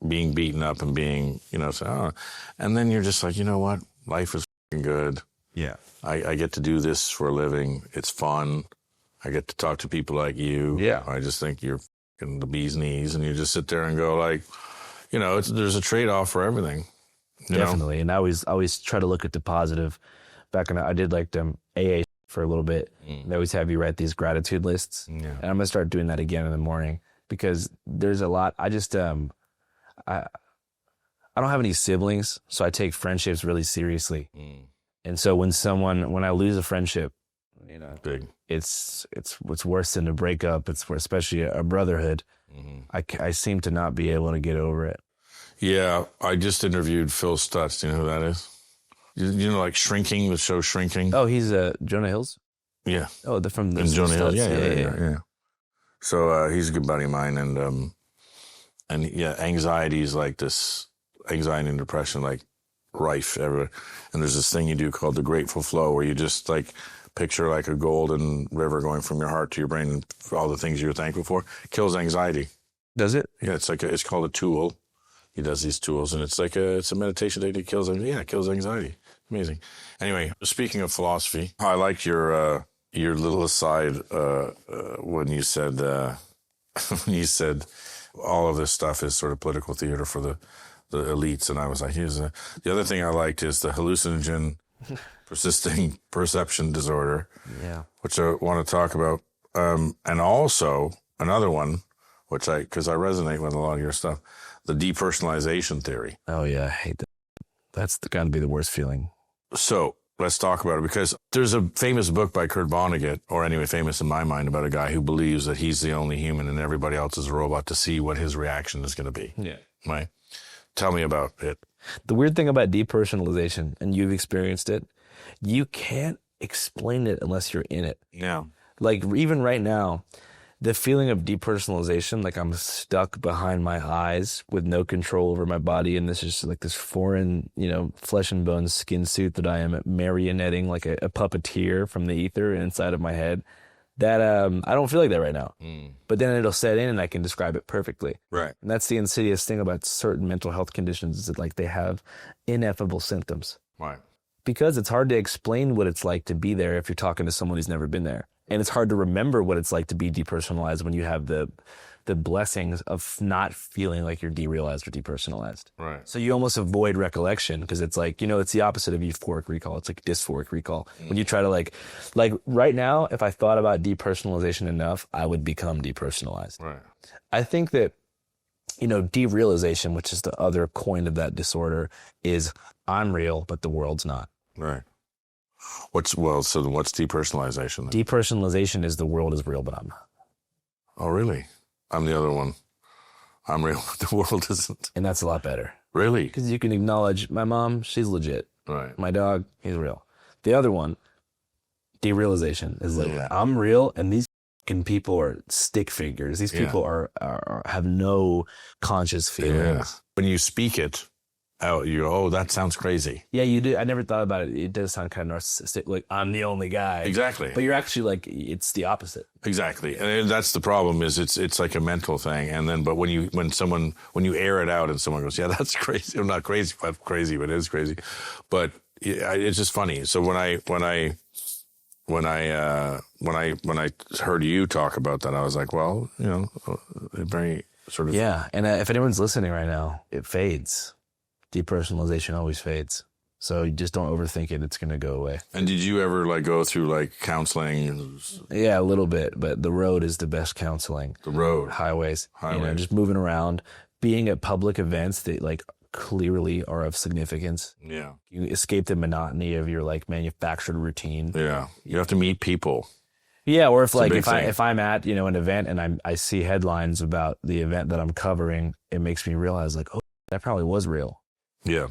being beaten up and being, you know, and then you're just like, you know what, life is f***ing good. Yeah, I get to do this for a living. It's fun. I get to talk to people like you. Yeah. I just think you're the bee's knees, and you just sit there and go like, you know, there's a trade-off for everything. Definitely. You And I always try to look at the positive. Back when I did like AA for a little bit. They always have you write these gratitude lists. Yeah. And I'm going to start doing that again in the morning because there's a lot. I just, I don't have any siblings, so I take friendships really seriously. And so when I lose a friendship, you know, Big. it's worse than a breakup. It's especially a brotherhood. I seem to not be able to get over it. Yeah, I just interviewed Phil Stutz. Do you know who that is? You know, like Shrinking, the show Shrinking? Oh, he's Jonah Hill's? Yeah. Oh, they're from the And Jonah Hill, Stutz. yeah. So he's a good buddy of mine, and anxiety is like this, anxiety and depression, like rife everywhere. And there's this thing you do called the Grateful Flow, where you just like picture like a golden river going from your heart to your brain, and all the things you're thankful for. It kills anxiety. Does it? Yeah, it's called a tool. He does these tools, and it's a meditation technique. It kills anxiety. Amazing. Anyway, speaking of philosophy, I liked your little aside when you said all of this stuff is sort of political theater for the elites, and I was like, the other thing I liked is the hallucinogen persisting perception disorder, which I want to talk about, and also another one, because I resonate with a lot of your stuff, the depersonalization theory. Oh yeah, I hate that. That's got to be the worst feeling. So let's talk about it, because there's a famous book by Kurt Vonnegut, or anyway, famous in my mind, about a guy who believes that he's the only human and everybody else is a robot, to see what his reaction is going to be. Yeah. Right? Tell me about it. The weird thing about depersonalization, and you've experienced it, you can't explain it unless you're in it. Yeah. Like even right now, The feeling of depersonalization, like I'm stuck behind my eyes with no control over my body, and this is just like this foreign, flesh and bone skin suit that I am marionetting like a puppeteer from the ether inside of my head. That I don't feel like that right now. But then it'll set in and I can describe it perfectly. Right. And that's the insidious thing about certain mental health conditions, is that like they have ineffable symptoms. Right. Because it's hard to explain what it's like to be there if you're talking to someone who's never been there. And it's hard to remember what it's like to be depersonalized when you have the blessings of not feeling like you're derealized or depersonalized. Right. So you almost avoid recollection because it's like, it's the opposite of euphoric recall. It's like dysphoric recall. When you try to like right now, if I thought about depersonalization enough, I would become depersonalized. Right. I think that, derealization, which is the other coin of that disorder, is I'm real, but the world's not. Right. So what's depersonalization then? Depersonalization is the world is real, but I'm not. Oh, really? I'm the other one. I'm real, but the world isn't. And that's a lot better. Really? Because you can acknowledge my mom, she's legit. Right. My dog, he's real. The other one, derealization, is like, I'm real, and these fucking people are stick figures. These people are have no conscious feelings. Yeah. When you speak it out, you go, oh, that sounds crazy. Yeah, you do. I never thought about it. It does sound kind of narcissistic, like I'm the only guy. Exactly. But you're actually like, it's the opposite. Exactly. And that's the problem, is it's like a mental thing. And then, but when you air it out and someone goes, yeah, that's crazy. I'm not crazy, but it is crazy. But it's just funny. So when I heard you talk about that, I was like, well, very sort of. Yeah. And if anyone's listening right now, it fades. Depersonalization always fades. So you just don't overthink it. It's going to go away. And did you ever go through counseling? Yeah, a little bit, but the road is the best counseling. The road. Highways. Just moving around, being at public events that clearly are of significance. Yeah. You escape the monotony of your manufactured routine. Yeah. You have to meet people. Yeah, or if I'm at, an event and I see headlines about the event that I'm covering, it makes me realize oh, that probably was real. Yeah.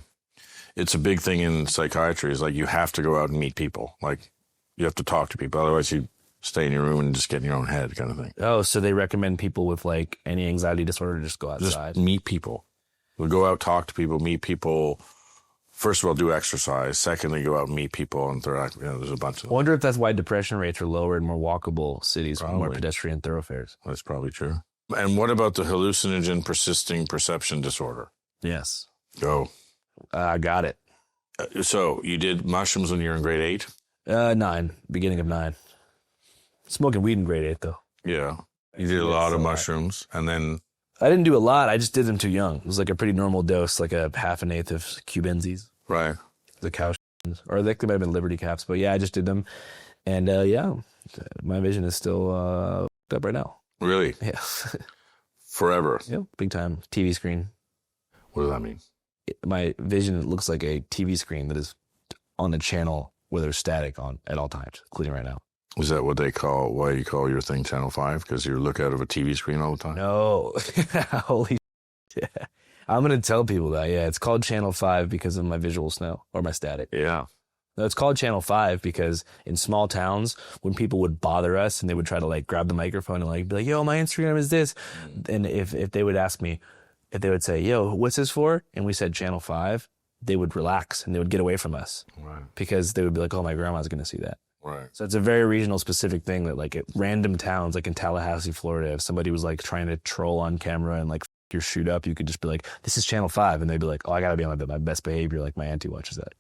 It's a big thing in psychiatry, is you have to go out and meet people. You have to talk to people. Otherwise you stay in your room and just get in your own head kind of thing. Oh, so they recommend people with any anxiety disorder just go outside. Just meet people. We'll go out, talk to people, meet people. First of all, do exercise. Secondly, go out and meet people. And third, there's a bunch of. I wonder if that's why depression rates are lower in more walkable cities with more Probably. Pedestrian thoroughfares. That's probably true. And what about the hallucinogen persisting perception disorder? Yes. Go. I got it. So you did mushrooms when you were in grade 8? 9, beginning of 9. Smoking weed in grade 8 though. Yeah. You did a lot of mushrooms, and then. I didn't do a lot. I just did them too young. It was a pretty normal dose, a half an eighth of Cubensis. Right. The cow or they might have been Liberty Caps, but yeah, I just did them. And my vision is still up right now. Really? Yeah. Forever? Yeah, big time. TV screen. What does that mean? My vision looks like a TV screen that is on a channel where there's static on at all times, including right now. Is that why you call your thing Channel 5? Because you look out of a TV screen all the time? No. Holy shit. Yeah. I'm going to tell people that. Yeah, it's called Channel 5 because of my visuals now, or my static. Yeah. No, it's called Channel 5 because in small towns, when people would bother us and they would try to grab the microphone and be like, yo, my Instagram is this. And if they would ask me, if they would say, yo, what's this for? And we said Channel 5, they would relax and they would get away from us. Right. Because they would be like, oh, my grandma's going to see that. Right. So it's a very regional specific thing that at random towns, in Tallahassee, Florida, if somebody was trying to troll on camera and your shoot up, you could just be like, this is Channel 5. And they'd be like, oh, I got to be on my best behavior. My auntie watches that.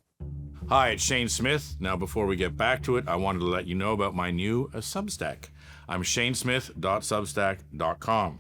Hi, it's Shane Smith. Now, before we get back to it, I wanted to let you know about my new Substack. I'm shanesmith.substack.com.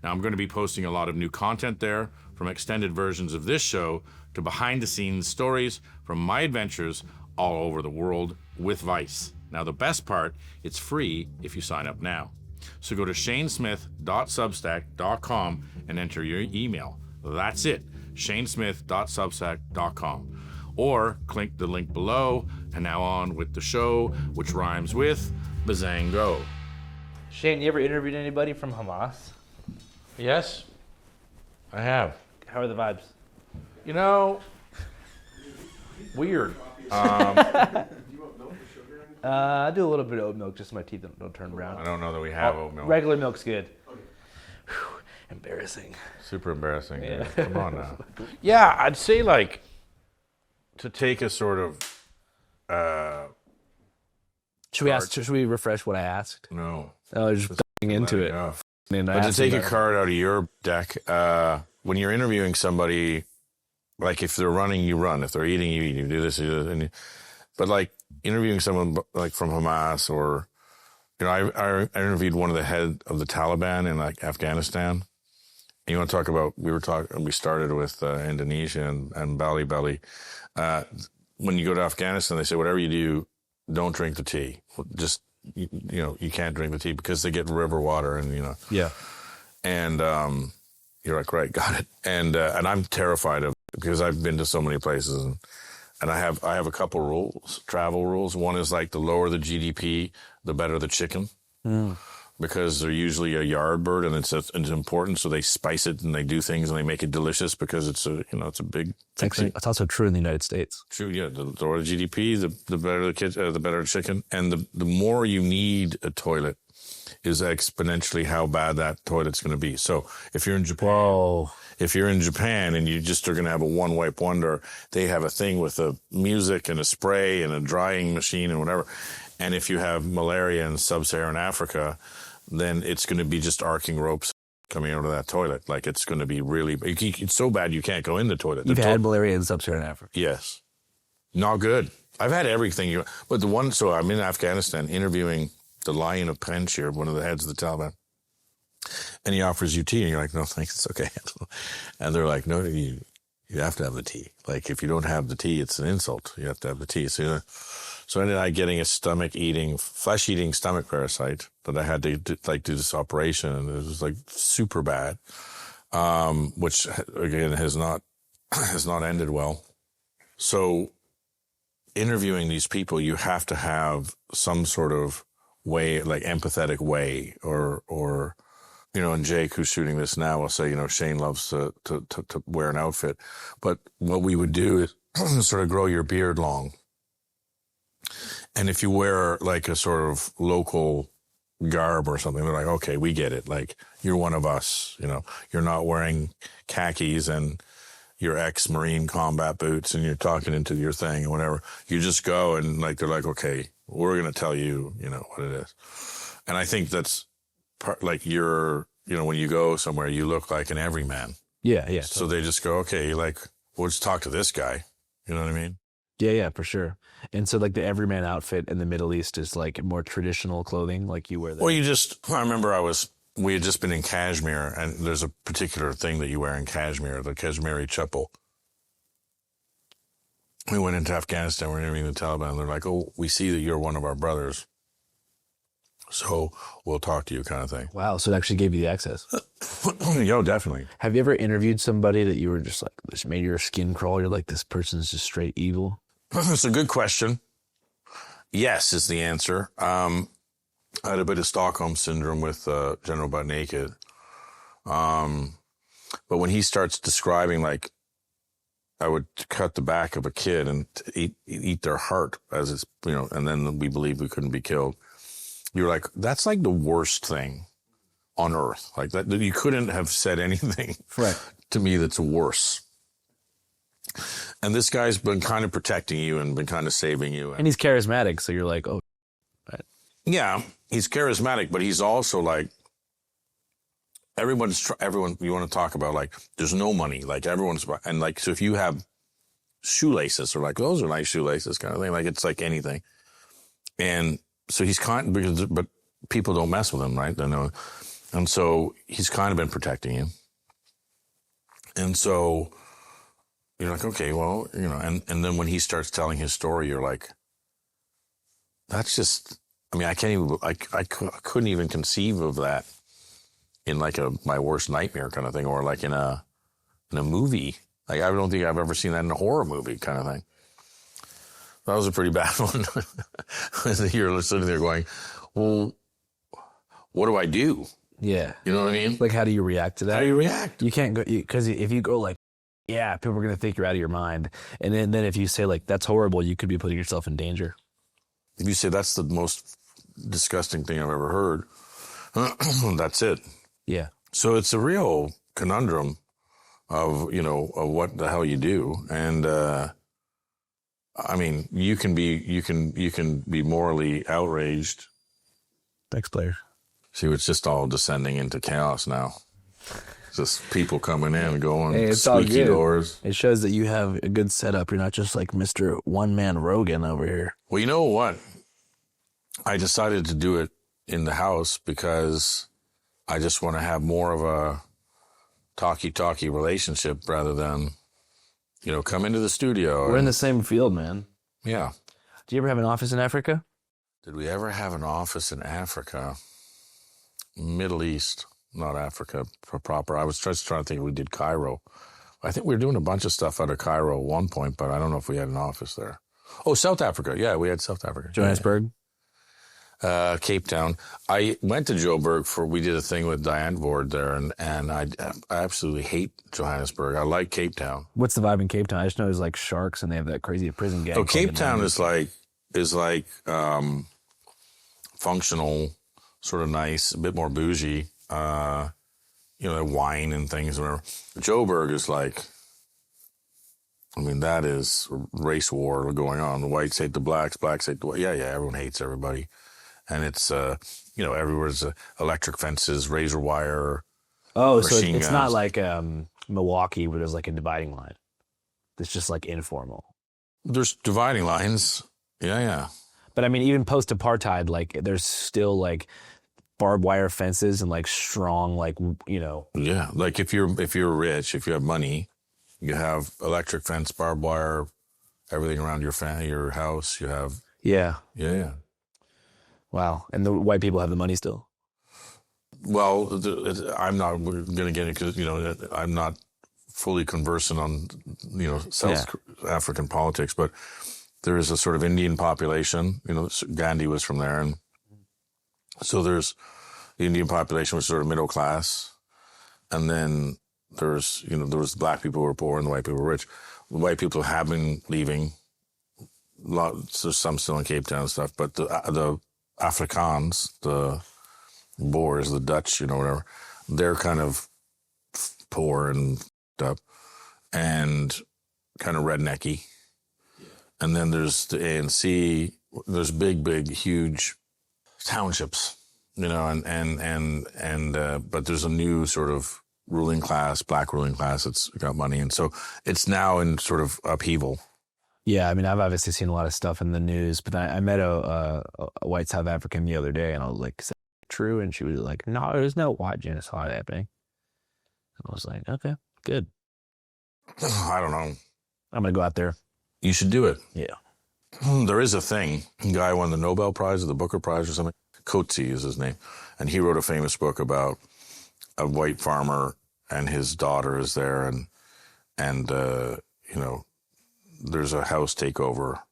Now, I'm going to be posting a lot of new content there, from extended versions of this show to behind-the-scenes stories from my adventures all over the world with Vice. Now, the best part, it's free if you sign up now. So go to shanesmith.substack.com and enter your email. That's it, shanesmith.substack.com. Or click the link below, and now on with the show, which rhymes with Bazango. Shane, you ever interviewed anybody from Hamas? Yes, I have. How are the vibes? Weird. I do a little bit of oat milk just so my teeth don't turn brown. I don't know that we have oat milk. Regular milk's good. Whew, embarrassing. Super embarrassing. Yeah. Dude. Come on now. Yeah, I'd say like to take a sort of. Should we refresh what I asked? No. Oh, just into it. But to take a card out of your deck, when you're interviewing somebody, like if they're running, you run. If they're eating, you eat. You do this, you do that. But like interviewing someone like from Hamas or, I interviewed one of the head of the Taliban in like Afghanistan. And you want to talk about, we started with Indonesia and Bali. When you go to Afghanistan, they say, whatever you do, don't drink the tea. Just, you can't drink the tea because they get river water and, Yeah. And you're like, right, got it. And I'm terrified of it because I've been to so many places and I have a couple rules, travel rules. One is like the lower the GDP, the better the chicken. Because they're usually a yard bird and it's important. So they spice it and they do things and they make it delicious because it's a big. Actually, it's also true in the United States. True, yeah. The lower the GDP, the better the kids, the better the chicken, and the more you need a toilet is exponentially how bad that toilet's going to be. So if you're in Japan, and you just are going to have a one wipe wonder, they have a thing with a music and a spray and a drying machine and whatever. And if you have malaria in sub-Saharan Africa, then it's going to be just arcing ropes coming out of that toilet. Like it's going to be really, it's so bad you can't go in the toilet. You've had malaria in sub-Saharan Africa? Yes. Not good. I've had everything. But so I'm in Afghanistan interviewing the Lion of Panjshir, one of the heads of the Taliban. And he offers you tea and you're like, no, thanks, it's okay. And they're like, no, you have to have the tea. Like if you don't have the tea, it's an insult. You have to have the tea. So I ended up getting a flesh-eating stomach parasite that I had to do this operation, and it was like super bad, which again has not ended well. So interviewing these people, you have to have some sort of way, like empathetic way, or and Jake, who's shooting this now, will say, Shane loves to wear an outfit, but what we would do is sort of grow your beard long. And if you wear like a sort of local garb or something, they're like, okay, we get it. Like you're one of us, you're not wearing khakis and your ex-Marine combat boots and you're talking into your thing or whatever. You just go and like, they're like, okay, we're going to tell you, what it is. And I think that's like when you go somewhere, you look like an everyman. Yeah. Yeah. So they just go, okay, like, we'll just talk to this guy. You know what I mean? Yeah, for sure. And so like the everyman outfit in the Middle East is like more traditional clothing, like you wear that. Well, I remember we had just been in Kashmir, and there's a particular thing that you wear in Kashmir, the Kashmiri chappal. We went into Afghanistan, we're interviewing the Taliban, and they're like, oh, we see that you're one of our brothers, so we'll talk to you, kind of thing. Wow, so it actually gave you the access. Yo, definitely. Have you ever interviewed somebody that you were just like, this made your skin crawl? You're like, this person's just straight evil? It's a good question. Yes is the answer. I had a bit of Stockholm syndrome with General Butt Naked. But when he starts describing, like, I would cut the back of a kid and eat their heart as it's, and then we believe we couldn't be killed. You're like, that's like the worst thing on earth. Like that you couldn't have said anything to me that's worse. And this guy's been kind of protecting you and been kind of saving you. And he's charismatic, so you're like, oh. Right. Yeah, he's charismatic, but he's also like, everyone, you want to talk about, like, there's no money. Like, everyone's, and like, so if you have shoelaces, or like, those are nice shoelaces kind of thing, like, it's like anything. And so he's but people don't mess with him, right? They know. And so he's kind of been protecting you. And so you're like, okay, well, and then when he starts telling his story, you're like, that's just, I couldn't even conceive of that in like my worst nightmare kind of thing, or like in a movie. Like, I don't think I've ever seen that in a horror movie kind of thing. That was a pretty bad one. You're sitting there going, well, what do I do? Yeah. You know what I mean? Like, how do you react to that? How do you react? You can't go, because if you go like, yeah, people are going to think you're out of your mind. And then if you say like, that's horrible, you could be putting yourself in danger. If you say that's the most disgusting thing I've ever heard, that's it. Yeah. So it's a real conundrum of, of what the hell you do. And, I mean, you can be morally outraged. Thanks, player. See, it's just all descending into chaos now. Just people coming in and going, hey, it's all squeaky good. doors. It shows that you have a good setup. You're not just like Mr. One-Man Rogan over here. Well, you know what? I decided to do it in the house because I just want to have more of a talky relationship rather than, come into the studio. We're in the same field, man. Yeah. Do you ever have an office in Africa? Did we ever have an office in Africa? Middle East, not Africa proper. I was just trying to think if we did Cairo. I think we were doing a bunch of stuff out of Cairo at one point, but I don't know if we had an office there. Oh, South Africa. Yeah, we had South Africa. Johannesburg? Cape Town. I went to Joburg we did a thing with Diane Ward there, and I absolutely hate Johannesburg. I like Cape Town. What's the vibe in Cape Town? I just know there's like sharks and they have that crazy prison gang. So Cape Town is like functional, sort of nice, a bit more bougie, wine and things, whatever. Joburg is like, that is race war going on. The whites hate the blacks hate the whites. Yeah, everyone hates everybody. And it's, everywhere's electric fences, razor wire. Oh, so it's not like Milwaukee where there's like a dividing line. It's just like informal. There's dividing lines. Yeah. But I mean, even post-apartheid, like there's still like barbed wire fences and like strong, like, Yeah, like if you're rich, if you have money, you have electric fence, barbed wire, everything around your house. You have. Yeah. Yeah. Wow. And the white people have the money still? Well, I'm not going to get it because, I'm not fully conversant on, South African politics, but there is a sort of Indian population. Gandhi was from there. And so there's the Indian population was sort of middle class. And then there was the black people who were poor and the white people were rich. The white people have been leaving. There's some still in Cape Town and stuff, but the Afrikaans, the Boers, the Dutch, whatever, they're kind of poor and up and kind of rednecky. And then there's the ANC, there's big, huge townships, but there's a new sort of ruling class, black ruling class that's got money. And so it's now in sort of upheaval. Yeah, I mean, I've obviously seen a lot of stuff in the news, but I met a white South African the other day, and I was like, is that true? And she was like, no, there's no white genocide happening. And I was like, okay, good. I don't know. I'm going to go out there. You should do it. Yeah. There is a thing. A guy won the Nobel Prize or the Booker Prize or something. Coetzee is his name. And he wrote a famous book about a white farmer and his daughter is there and there's a house takeover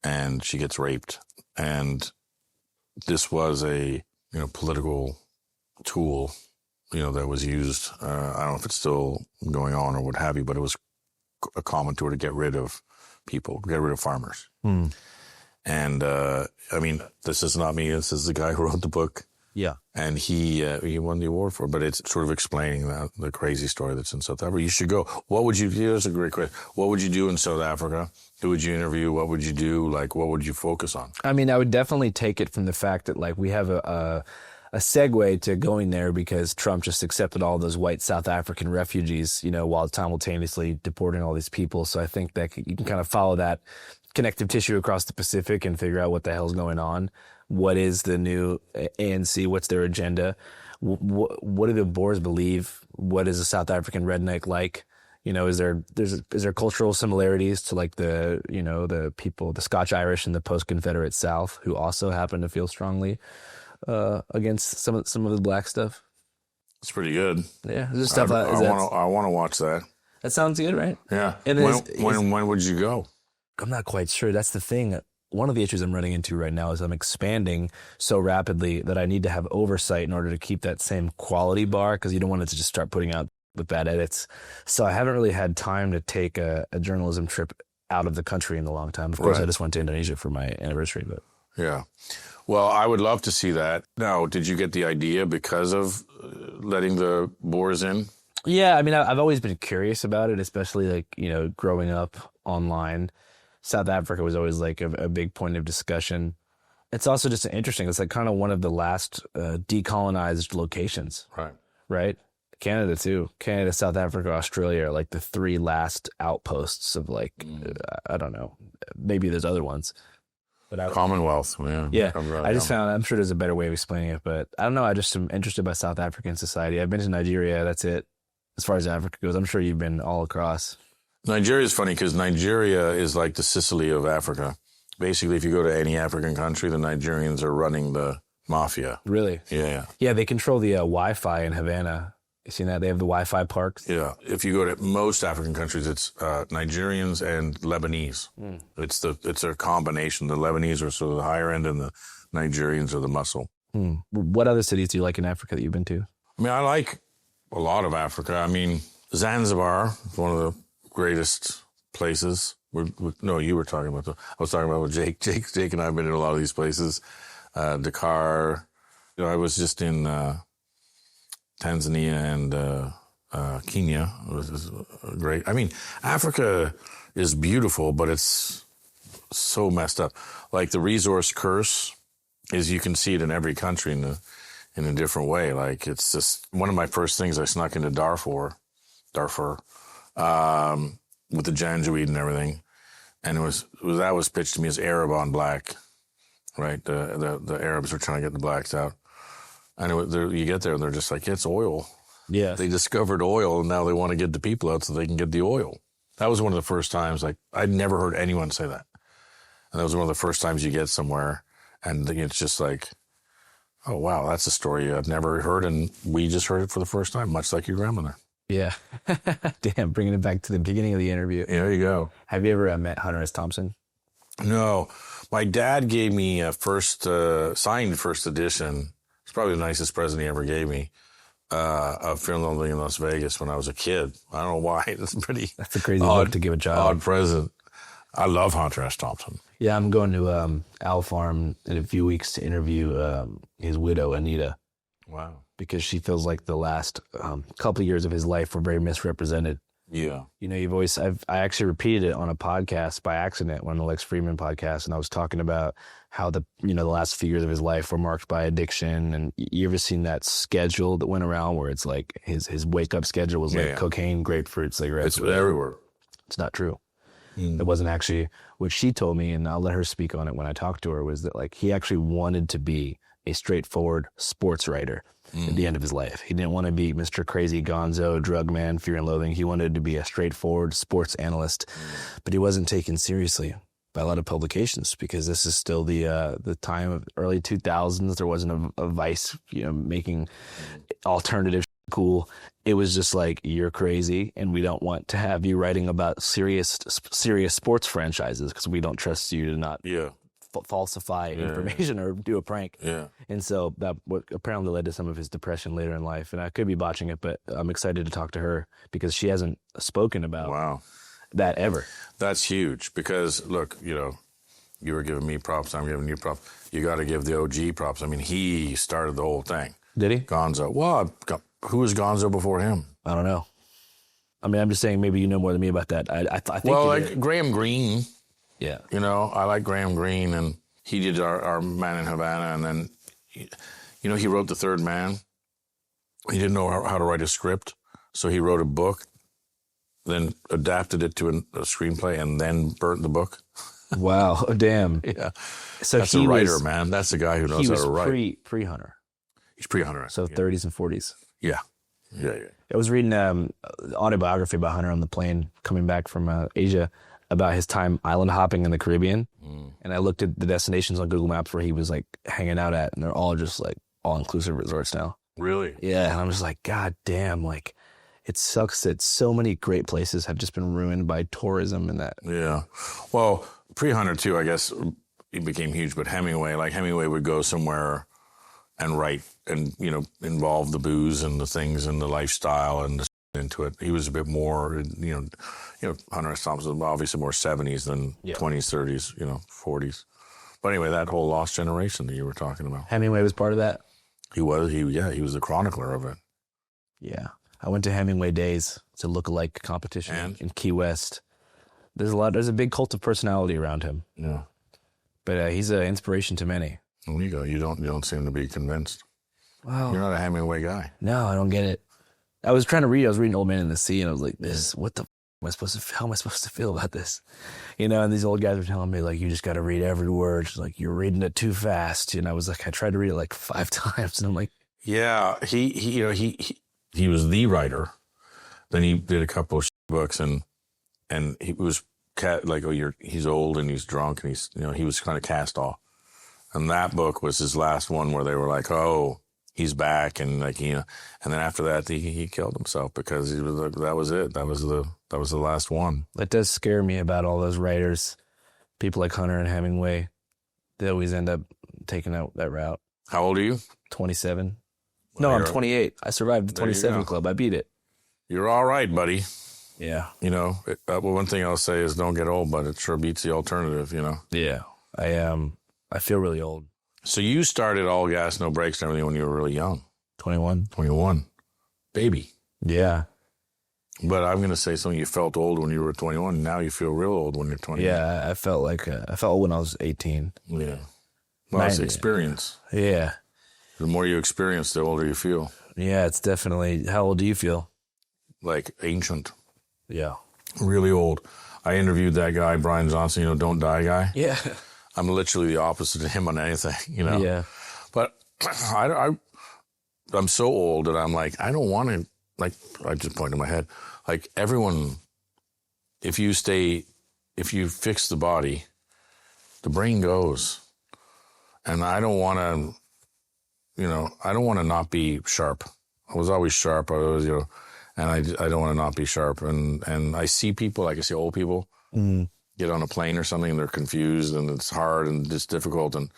and she gets raped. And this was a, political tool, that was used. I don't know if it's still going on or what have you, but it was a common tool to get rid of people, get rid of farmers. Mm. And, this is not me. This is the guy who wrote the book. Yeah. And he won the award for it, but it's sort of explaining the crazy story that's in South Africa. You should go. What would you do? Here's a great question. What would you do in South Africa? Who would you interview? What would you do? Like, what would you focus on? I mean, I would definitely take it from the fact that, like, we have a segue to going there because Trump just accepted all those white South African refugees, while simultaneously deporting all these people. So I think that you can kind of follow that connective tissue across the Pacific and figure out what the hell's going on. What is the new ANC? What's their agenda? What do the Boers believe? What is a South African redneck like? Is there cultural similarities to like the people, the Scotch Irish and the post-Confederate South who also happen to feel strongly against some of the black stuff? It's pretty good. Yeah, there's stuff. I want to watch that. That sounds good, right? Yeah. And when would you go? I'm not quite sure. That's the thing. One of the issues I'm running into right now is I'm expanding so rapidly that I need to have oversight in order to keep that same quality bar because you don't want it to just start putting out with bad edits. So I haven't really had time to take a journalism trip out of the country in a long time. Of course, I just went to Indonesia for my anniversary. But Yeah. Well, I would love to see that. Now, did you get the idea because of letting the boars in? Yeah, I mean, I've always been curious about it, especially like, growing up online. South Africa was always like a big point of discussion. It's also just interesting. It's like kind of one of the last decolonized locations. Right? Canada too. Canada, South Africa, Australia are like the 3 last outposts of like, I don't know, maybe there's other ones. But Commonwealth, man. Yeah, I just found, I'm sure there's a better way of explaining it, but I don't know. I just am interested by South African society. I've been to Nigeria. That's it. As far as Africa goes, I'm sure you've been all across. Nigeria is funny because Nigeria is like the Sicily of Africa. Basically, if you go to any African country, the Nigerians are running the mafia. Really? Yeah. Yeah, they control the Wi-Fi in Havana. You seen that? They have the Wi-Fi parks. Yeah. If you go to most African countries, it's Nigerians and Lebanese. It's a combination. The Lebanese are sort of the higher end, and the Nigerians are the muscle. What other cities do you like in Africa that you've been to? I mean, I like a lot of Africa. I mean, Zanzibar is one of the greatest places. No, you were talking about. I was talking about with Jake. Jake and I have been in a lot of these places. Dakar. I was just in Tanzania and Kenya. It was great. I mean, Africa is beautiful, but it's so messed up. Like the resource curse is, you can see it in every country in a different way. Like it's just one of my first things. I snuck into Darfur, with the Janjaweed and everything, and that was pitched to me as Arab on black, right? The Arabs were trying to get the blacks out, and you get there and they're just like, it's oil. Yeah, they discovered oil and now they want to get the people out so they can get the oil. That was one of the first times. Like I'd never heard anyone say that, and that was one of the first times you get somewhere and it's just like, oh wow, that's a story I've never heard, and we just heard it for the first time, much like your grandmother. Yeah. Damn, bringing it back to the beginning of the interview. Yeah, there you go. Have you ever met Hunter Thompson? No. My dad gave me a signed first edition. It's probably the nicest present he ever gave me, of Fear and Loathing in Las Vegas when I was a kid. I don't know why. That's a crazy book to give a child. Odd present. I love Hunter S. Thompson. Yeah, I'm going to Owl Farm in a few weeks to interview his widow, Anita. Wow. Because she feels like the last couple of years of his life were very misrepresented. Yeah. I actually repeated it on a podcast by accident, one of the Lex Friedman podcasts, and I was talking about how the last few years of his life were marked by addiction. And you ever seen that schedule that went around where it's like his wake up schedule was cocaine, grapefruit, cigarettes. It's everywhere. It's not true. It wasn't actually what she told me, and I'll let her speak on it when I talked to her, was that like he actually wanted to be a straightforward sports writer at the end of his life. He didn't want to be Mr. Crazy Gonzo, drug man, Fear and Loathing. He wanted to be a straightforward sports analyst, but he wasn't taken seriously by a lot of publications because this is still the time of early 2000s. There wasn't a Vice, making alternative cool. It was just like, you're crazy, and we don't want to have you writing about serious sports franchises because we don't trust you to not falsify information or do a prank. Yeah. And so that what apparently led to some of his depression later in life. And I could be botching it, but I'm excited to talk to her because she hasn't spoken about that ever. That's huge because, look, you were giving me props, I'm giving you props. You got to give the OG props. I mean, he started the whole thing. Did he? Gonzo. Well, who was Gonzo before him? I don't know. I mean, I'm just saying maybe you know more than me about that. I think like Graham Greene. Yeah. I like Graham Greene, and he did our Man in Havana, and then, he wrote The Third Man. He didn't know how to write a script, so he wrote a book, then adapted it to a screenplay, and then burnt the book. Wow, damn. Yeah. So that's a writer, man. That's the guy who knows how to write. He was pre-Hunter. He's pre-Hunter. So 30s and 40s. Yeah. I was reading an autobiography about Hunter on the plane coming back from Asia about his time island hopping in the Caribbean. And I looked at the destinations on Google Maps where he was like hanging out at, and they're all just like all-inclusive resorts now. Really? Yeah. And I'm just like, God damn, like it sucks that so many great places have just been ruined by tourism and that. Yeah. Well, pre-Hunter too, I guess it became huge, but Hemingway would go somewhere and write and, involve the booze and the things and the lifestyle and into it. He was a bit more, Hunter S. Thompson, obviously more 70s than 20s, 30s, 40s. But anyway, that whole lost generation that you were talking about. Hemingway was part of that? He was the chronicler of it. Yeah. I went to Hemingway Days. It's a look-alike competition in Key West. There's a big cult of personality around him. Yeah. But he's an inspiration to many. There you go. You don't seem to be convinced. Wow. You're not a Hemingway guy. No, I don't get it. I was reading Old Man in the Sea, and I was like, how am I supposed to feel about this? And these old guys were telling me, like, you just got to read every word. It's like, you're reading it too fast. And I was like, I tried to read it like 5 times, and I'm like, yeah, he was the writer. Then he did a couple of books, and he was like, he's old and he's drunk, and he was kind of cast off. And that book was his last one where they were like, oh, he's back, and like, and then after that he killed himself because he was like, that was it. That was the last one. That does scare me about all those writers, people like Hunter and Hemingway. They always end up taking out that route. How old are you? 27. No, I'm 28. I survived the 27 club. I beat it. You're all right, buddy. Yeah. One thing I'll say is don't get old, but it sure beats the alternative, Yeah. I feel really old. So you started All Gas, No Brakes and everything when you were really young. 21. 21. Baby. Yeah. But I'm going to say something, you felt old when you were 21. Now you feel real old when you're 21. Yeah, I felt old when I was 18. Yeah. Well, it's experience. Yeah. The more you experience, the older you feel. Yeah, it's definitely. How old do you feel? Like ancient. Yeah. Really old. I interviewed that guy, Brian Johnson, Don't Die guy. Yeah. I'm literally the opposite of him on anything, Yeah. But I'm so old that I'm like, I don't want to, like, I just pointed my head. Like, everyone, if you fix the body, the brain goes. And I don't want to not be sharp. I was always sharp. I was, and I don't want to not be sharp. And I see people, like I see old people, get on a plane or something and they're confused and it's hard and it's difficult. And,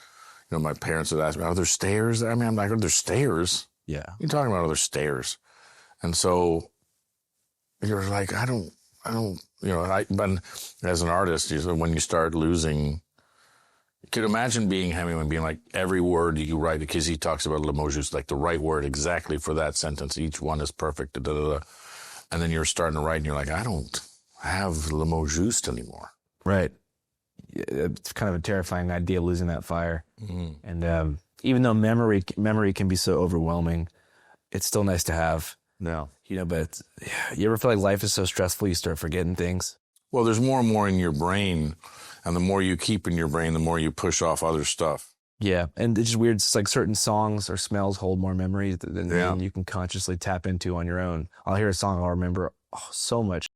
my parents would ask me, are there stairs? I mean, I'm like, are there stairs? Yeah. You're talking about other stairs. And so you're like, but as an artist, when you start losing, you could imagine being Hemingway and being like, every word you write, because he talks about le mot juste, like the right word exactly for that sentence. Each one is perfect. Da, da, da. And then you're starting to write and you're like, I don't have le mot juste anymore. Right. It's kind of a terrifying idea, losing that fire. Mm-hmm. And even though memory can be so overwhelming, it's still nice to have. No. But you ever feel like life is so stressful you start forgetting things? Well, there's more and more in your brain, and the more you keep in your brain, the more you push off other stuff. Yeah, and it's just weird. It's like certain songs or smells hold more memories than you can consciously tap into on your own. I'll hear a song, I'll remember so much.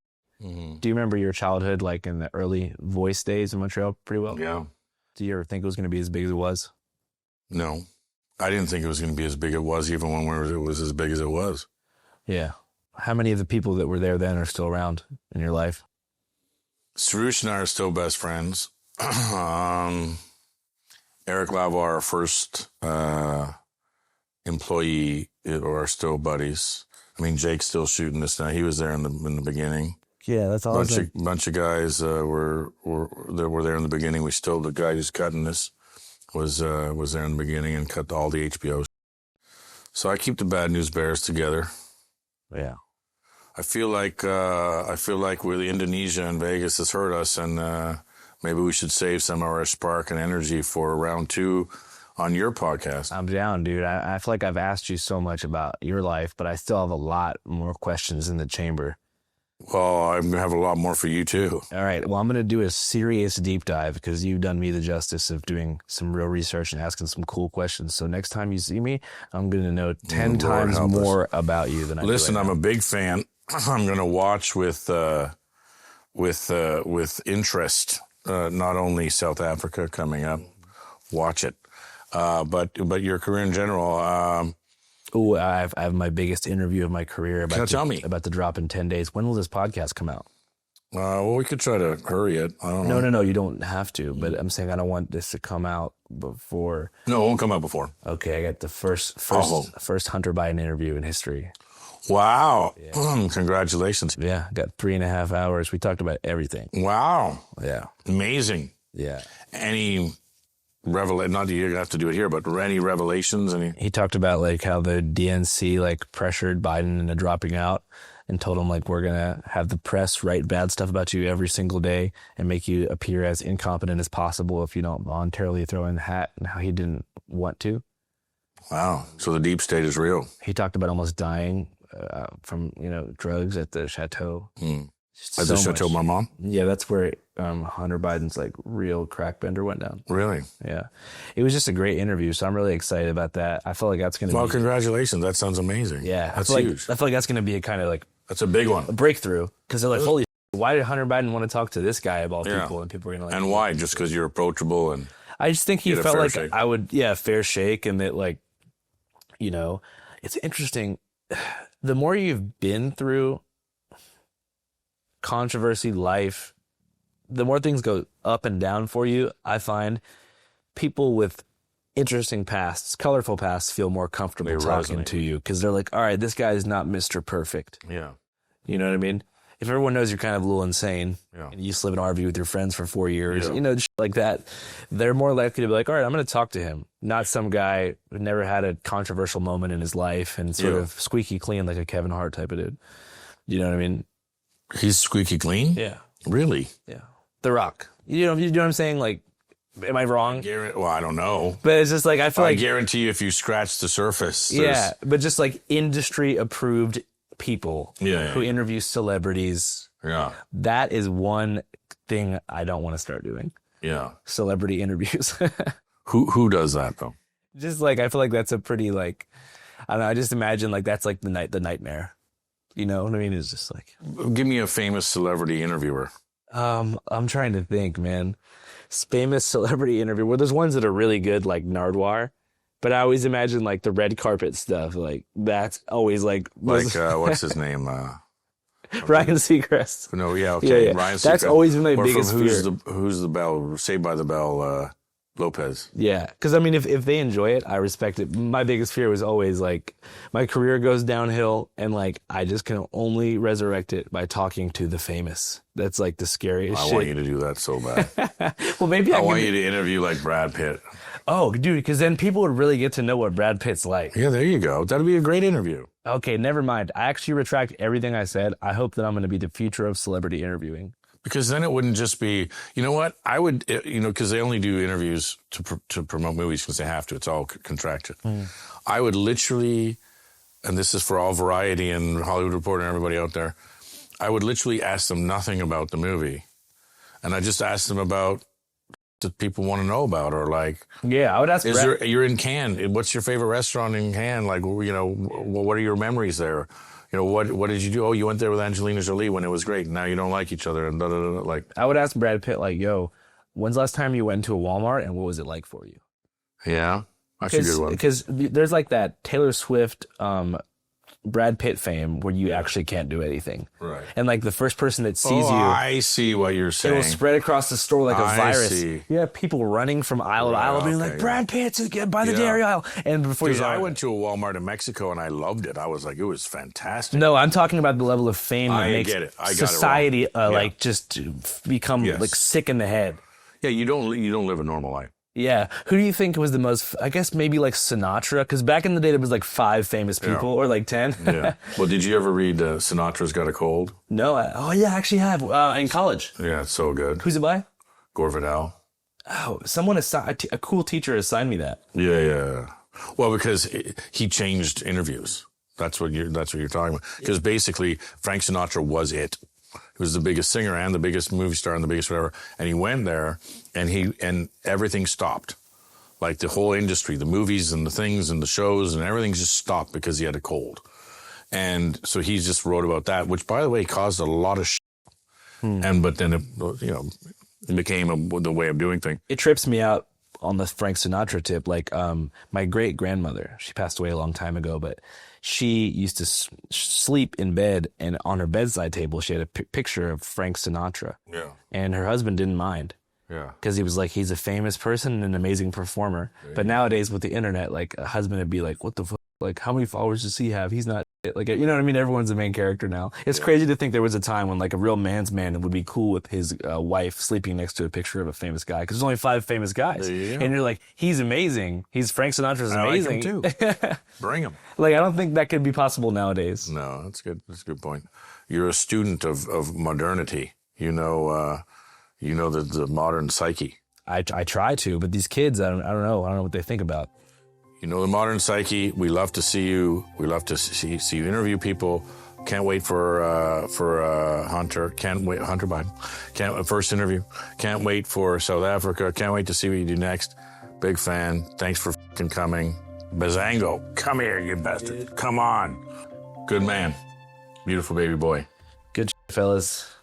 Mm-hmm. Do you remember your childhood, like in the early voice days in Montreal pretty well? Yeah. Do you ever think it was going to be as big as it was? No. I didn't think it was going to be as big as it was, even when it was as big as it was. Yeah. How many of the people that were there then are still around in your life? Theroux and I are still best friends. Eric Lavoie, our first employee, are still buddies. I mean, Jake's still shooting this now. He was there in the beginning. Yeah, that's awesome. Bunch of guys were there in the beginning. The guy who's cutting this was there in the beginning and cut all the HBO. So I keep the Bad News Bears together. Yeah. I feel like with Indonesia and Vegas has hurt us, and maybe we should save some of our spark and energy for round 2 on your podcast. I'm down, dude. I feel like I've asked you so much about your life, but I still have a lot more questions in the chamber. Well, I'm going to have a lot more for you, too. All right. Well, I'm going to do a serious deep dive because you've done me the justice of doing some real research and asking some cool questions. So next time you see me, I'm going to know 10 times more about you than I do. Listen, I'm a big fan. I'm going to watch with interest, not only South Africa coming up. Watch it. But your career in general. I have my biggest interview of my career about to drop in 10 days. When will this podcast come out? Well, we could try to hurry it. I don't know. No, you don't have to. But I'm saying I don't want this to come out before. No, it won't come out before. Okay, I got the first Hunter Biden interview in history. Wow. Yeah. Congratulations. Yeah, got 3.5 hours. We talked about everything. Wow. Yeah. Amazing. Yeah. Any Not that you have to do it here, but any revelations? He talked about like how the DNC like pressured Biden into dropping out and told him like, we're going to have the press write bad stuff about you every single day and make you appear as incompetent as possible if you don't voluntarily throw in the hat, and how he didn't want to. Wow. So the deep state is real. He talked about almost dying from, drugs at the chateau. At the Chateau Marmont? Yeah, that's where Hunter Biden's like real crack bender went down. Really? Yeah. It was just a great interview, so I'm really excited about that. I feel like that's going to be... Well, congratulations. That sounds amazing. Yeah. That's huge. I feel like that's going to be a kind of like... That's a big one. A breakthrough. Because they're like, holy shit, why did Hunter Biden want to talk to this guy of all people? And people are going to like... And why? Just because you're approachable and... I just think he felt like shake. I would... Yeah, fair shake. And that like, it's interesting. The more you've been through controversy, life, the more things go up and down for you. I find people with interesting pasts, colorful pasts, feel more comfortable talking to you because they're like, all right, this guy is not Mr. Perfect. Yeah. You know what I mean? If everyone knows you're kind of a little insane and you used to live in an RV with your friends for 4 years, shit like that, they're more likely to be like, all right, I'm going to talk to him. Not some guy who never had a controversial moment in his life and sort of squeaky clean like a Kevin Hart type of dude. You know what I mean? He's squeaky clean? Yeah. Really? Yeah. The Rock. You know what I'm saying? Like, am I wrong? Well, I don't know. But it's just like, I feel like... I guarantee you if you scratch the surface... Yeah, but just like industry-approved people who interview celebrities. Yeah. That is one thing I don't want to start doing. Yeah. Celebrity interviews. Who does that, though? Just like, I feel like that's a pretty like... I don't know, I just imagine like that's like the nightmare. You know what I mean? It's just like... Give me a famous celebrity interviewer. I'm trying to think, man. Famous celebrity interviewer. Well, there's ones that are really good, like Nardwuar. But I always imagine like the red carpet stuff. Like that's always like... what's his name? Ryan Seacrest. No, yeah, okay. Yeah. Ryan Seacrest. That's always been my biggest fear. fear. Who's the Bell? Saved by the Bell, Lopez. Yeah, because I mean, if they enjoy it, I respect it. My biggest fear was always like my career goes downhill, and like I just can only resurrect it by talking to the famous. That's like the scariest shit. I want you to do that so bad. Well, maybe I want you to interview like Brad Pitt. Oh, dude, because then people would really get to know what Brad Pitt's like. Yeah, there you go. That'd be a great interview. Okay, never mind. I actually retract everything I said. I hope that I'm going to be the future of celebrity interviewing. Because then it wouldn't just be, you know what? I would, because they only do interviews to promote movies because they have to. It's all contracted. I would literally, and this is for all Variety and Hollywood Reporter and everybody out there, I would literally ask them nothing about the movie. And I just ask them about that people want to know about, or like, yeah, I would ask. You're in Cannes. What's your favorite restaurant in Cannes? Like, what are your memories there? What did you do? Oh, you went there with Angelina Jolie when it was great. Now you don't like each other, and like. I would ask Brad Pitt, like, yo, when's the last time you went to a Walmart, and what was it like for you? Yeah, that's a good one. Because there's like that Taylor Swift, Brad Pitt fame where you actually can't do anything. Right. And like the first person that sees you. I see what you're saying. It'll spread across the store like a virus. See. Yeah, people running from aisle to aisle being like, Brad Pitt's by the dairy aisle. And before I went to a Walmart in Mexico and I loved it. I was like, it was fantastic. No, I'm talking about the level of fame that makes society like just become like sick in the head. Yeah, you don't live a normal life. Yeah. Who do you think was the most, I guess maybe like Sinatra? Because back in the day, there was like 5 famous people or like 10. Yeah. Well, did you ever read Sinatra's Got a Cold? No. I actually have in college. Yeah, it's so good. Who's it by? Gore Vidal. Oh, someone assigned, a cool teacher assigned me that. Yeah. Well, because he changed interviews. That's what you're talking about. Because basically, Frank Sinatra was it. He was the biggest singer and the biggest movie star and the biggest whatever. And he went there and everything stopped. Like the whole industry, the movies and the things and the shows and everything just stopped because he had a cold. And so he just wrote about that, which by the way caused a lot of shit. But then it became the way of doing things. It trips me out on the Frank Sinatra tip. Like my great grandmother, she passed away a long time ago, but she used to sleep in bed, and on her bedside table, she had a picture of Frank Sinatra. Yeah. And her husband didn't mind. Yeah. Because he was like, he's a famous person and an amazing performer. Yeah. But nowadays with the internet, like a husband would be like, what the fuck? Like, how many followers does he have? He's not Like, you know what I mean? Everyone's the main character now. It's crazy to think there was a time when like a real man's man would be cool with his wife sleeping next to a picture of a famous guy, because there's only 5 famous guys. And you're like, he's amazing. Frank Sinatra's amazing. I like him too. Bring him. Like, I don't think that could be possible nowadays. No, that's good. That's a good point. You're a student of modernity. You know the modern psyche. I try to, but these kids, I don't know. I don't know what they think about. You know the modern psyche. We love to see you. We love to see you interview people. Can't wait for Hunter. Can't wait, Hunter Biden. First interview. Can't wait for South Africa. Can't wait to see what you do next. Big fan. Thanks for fucking coming. Bazango, come here, you bastard. Come on. Good man. Beautiful baby boy. Good fellas.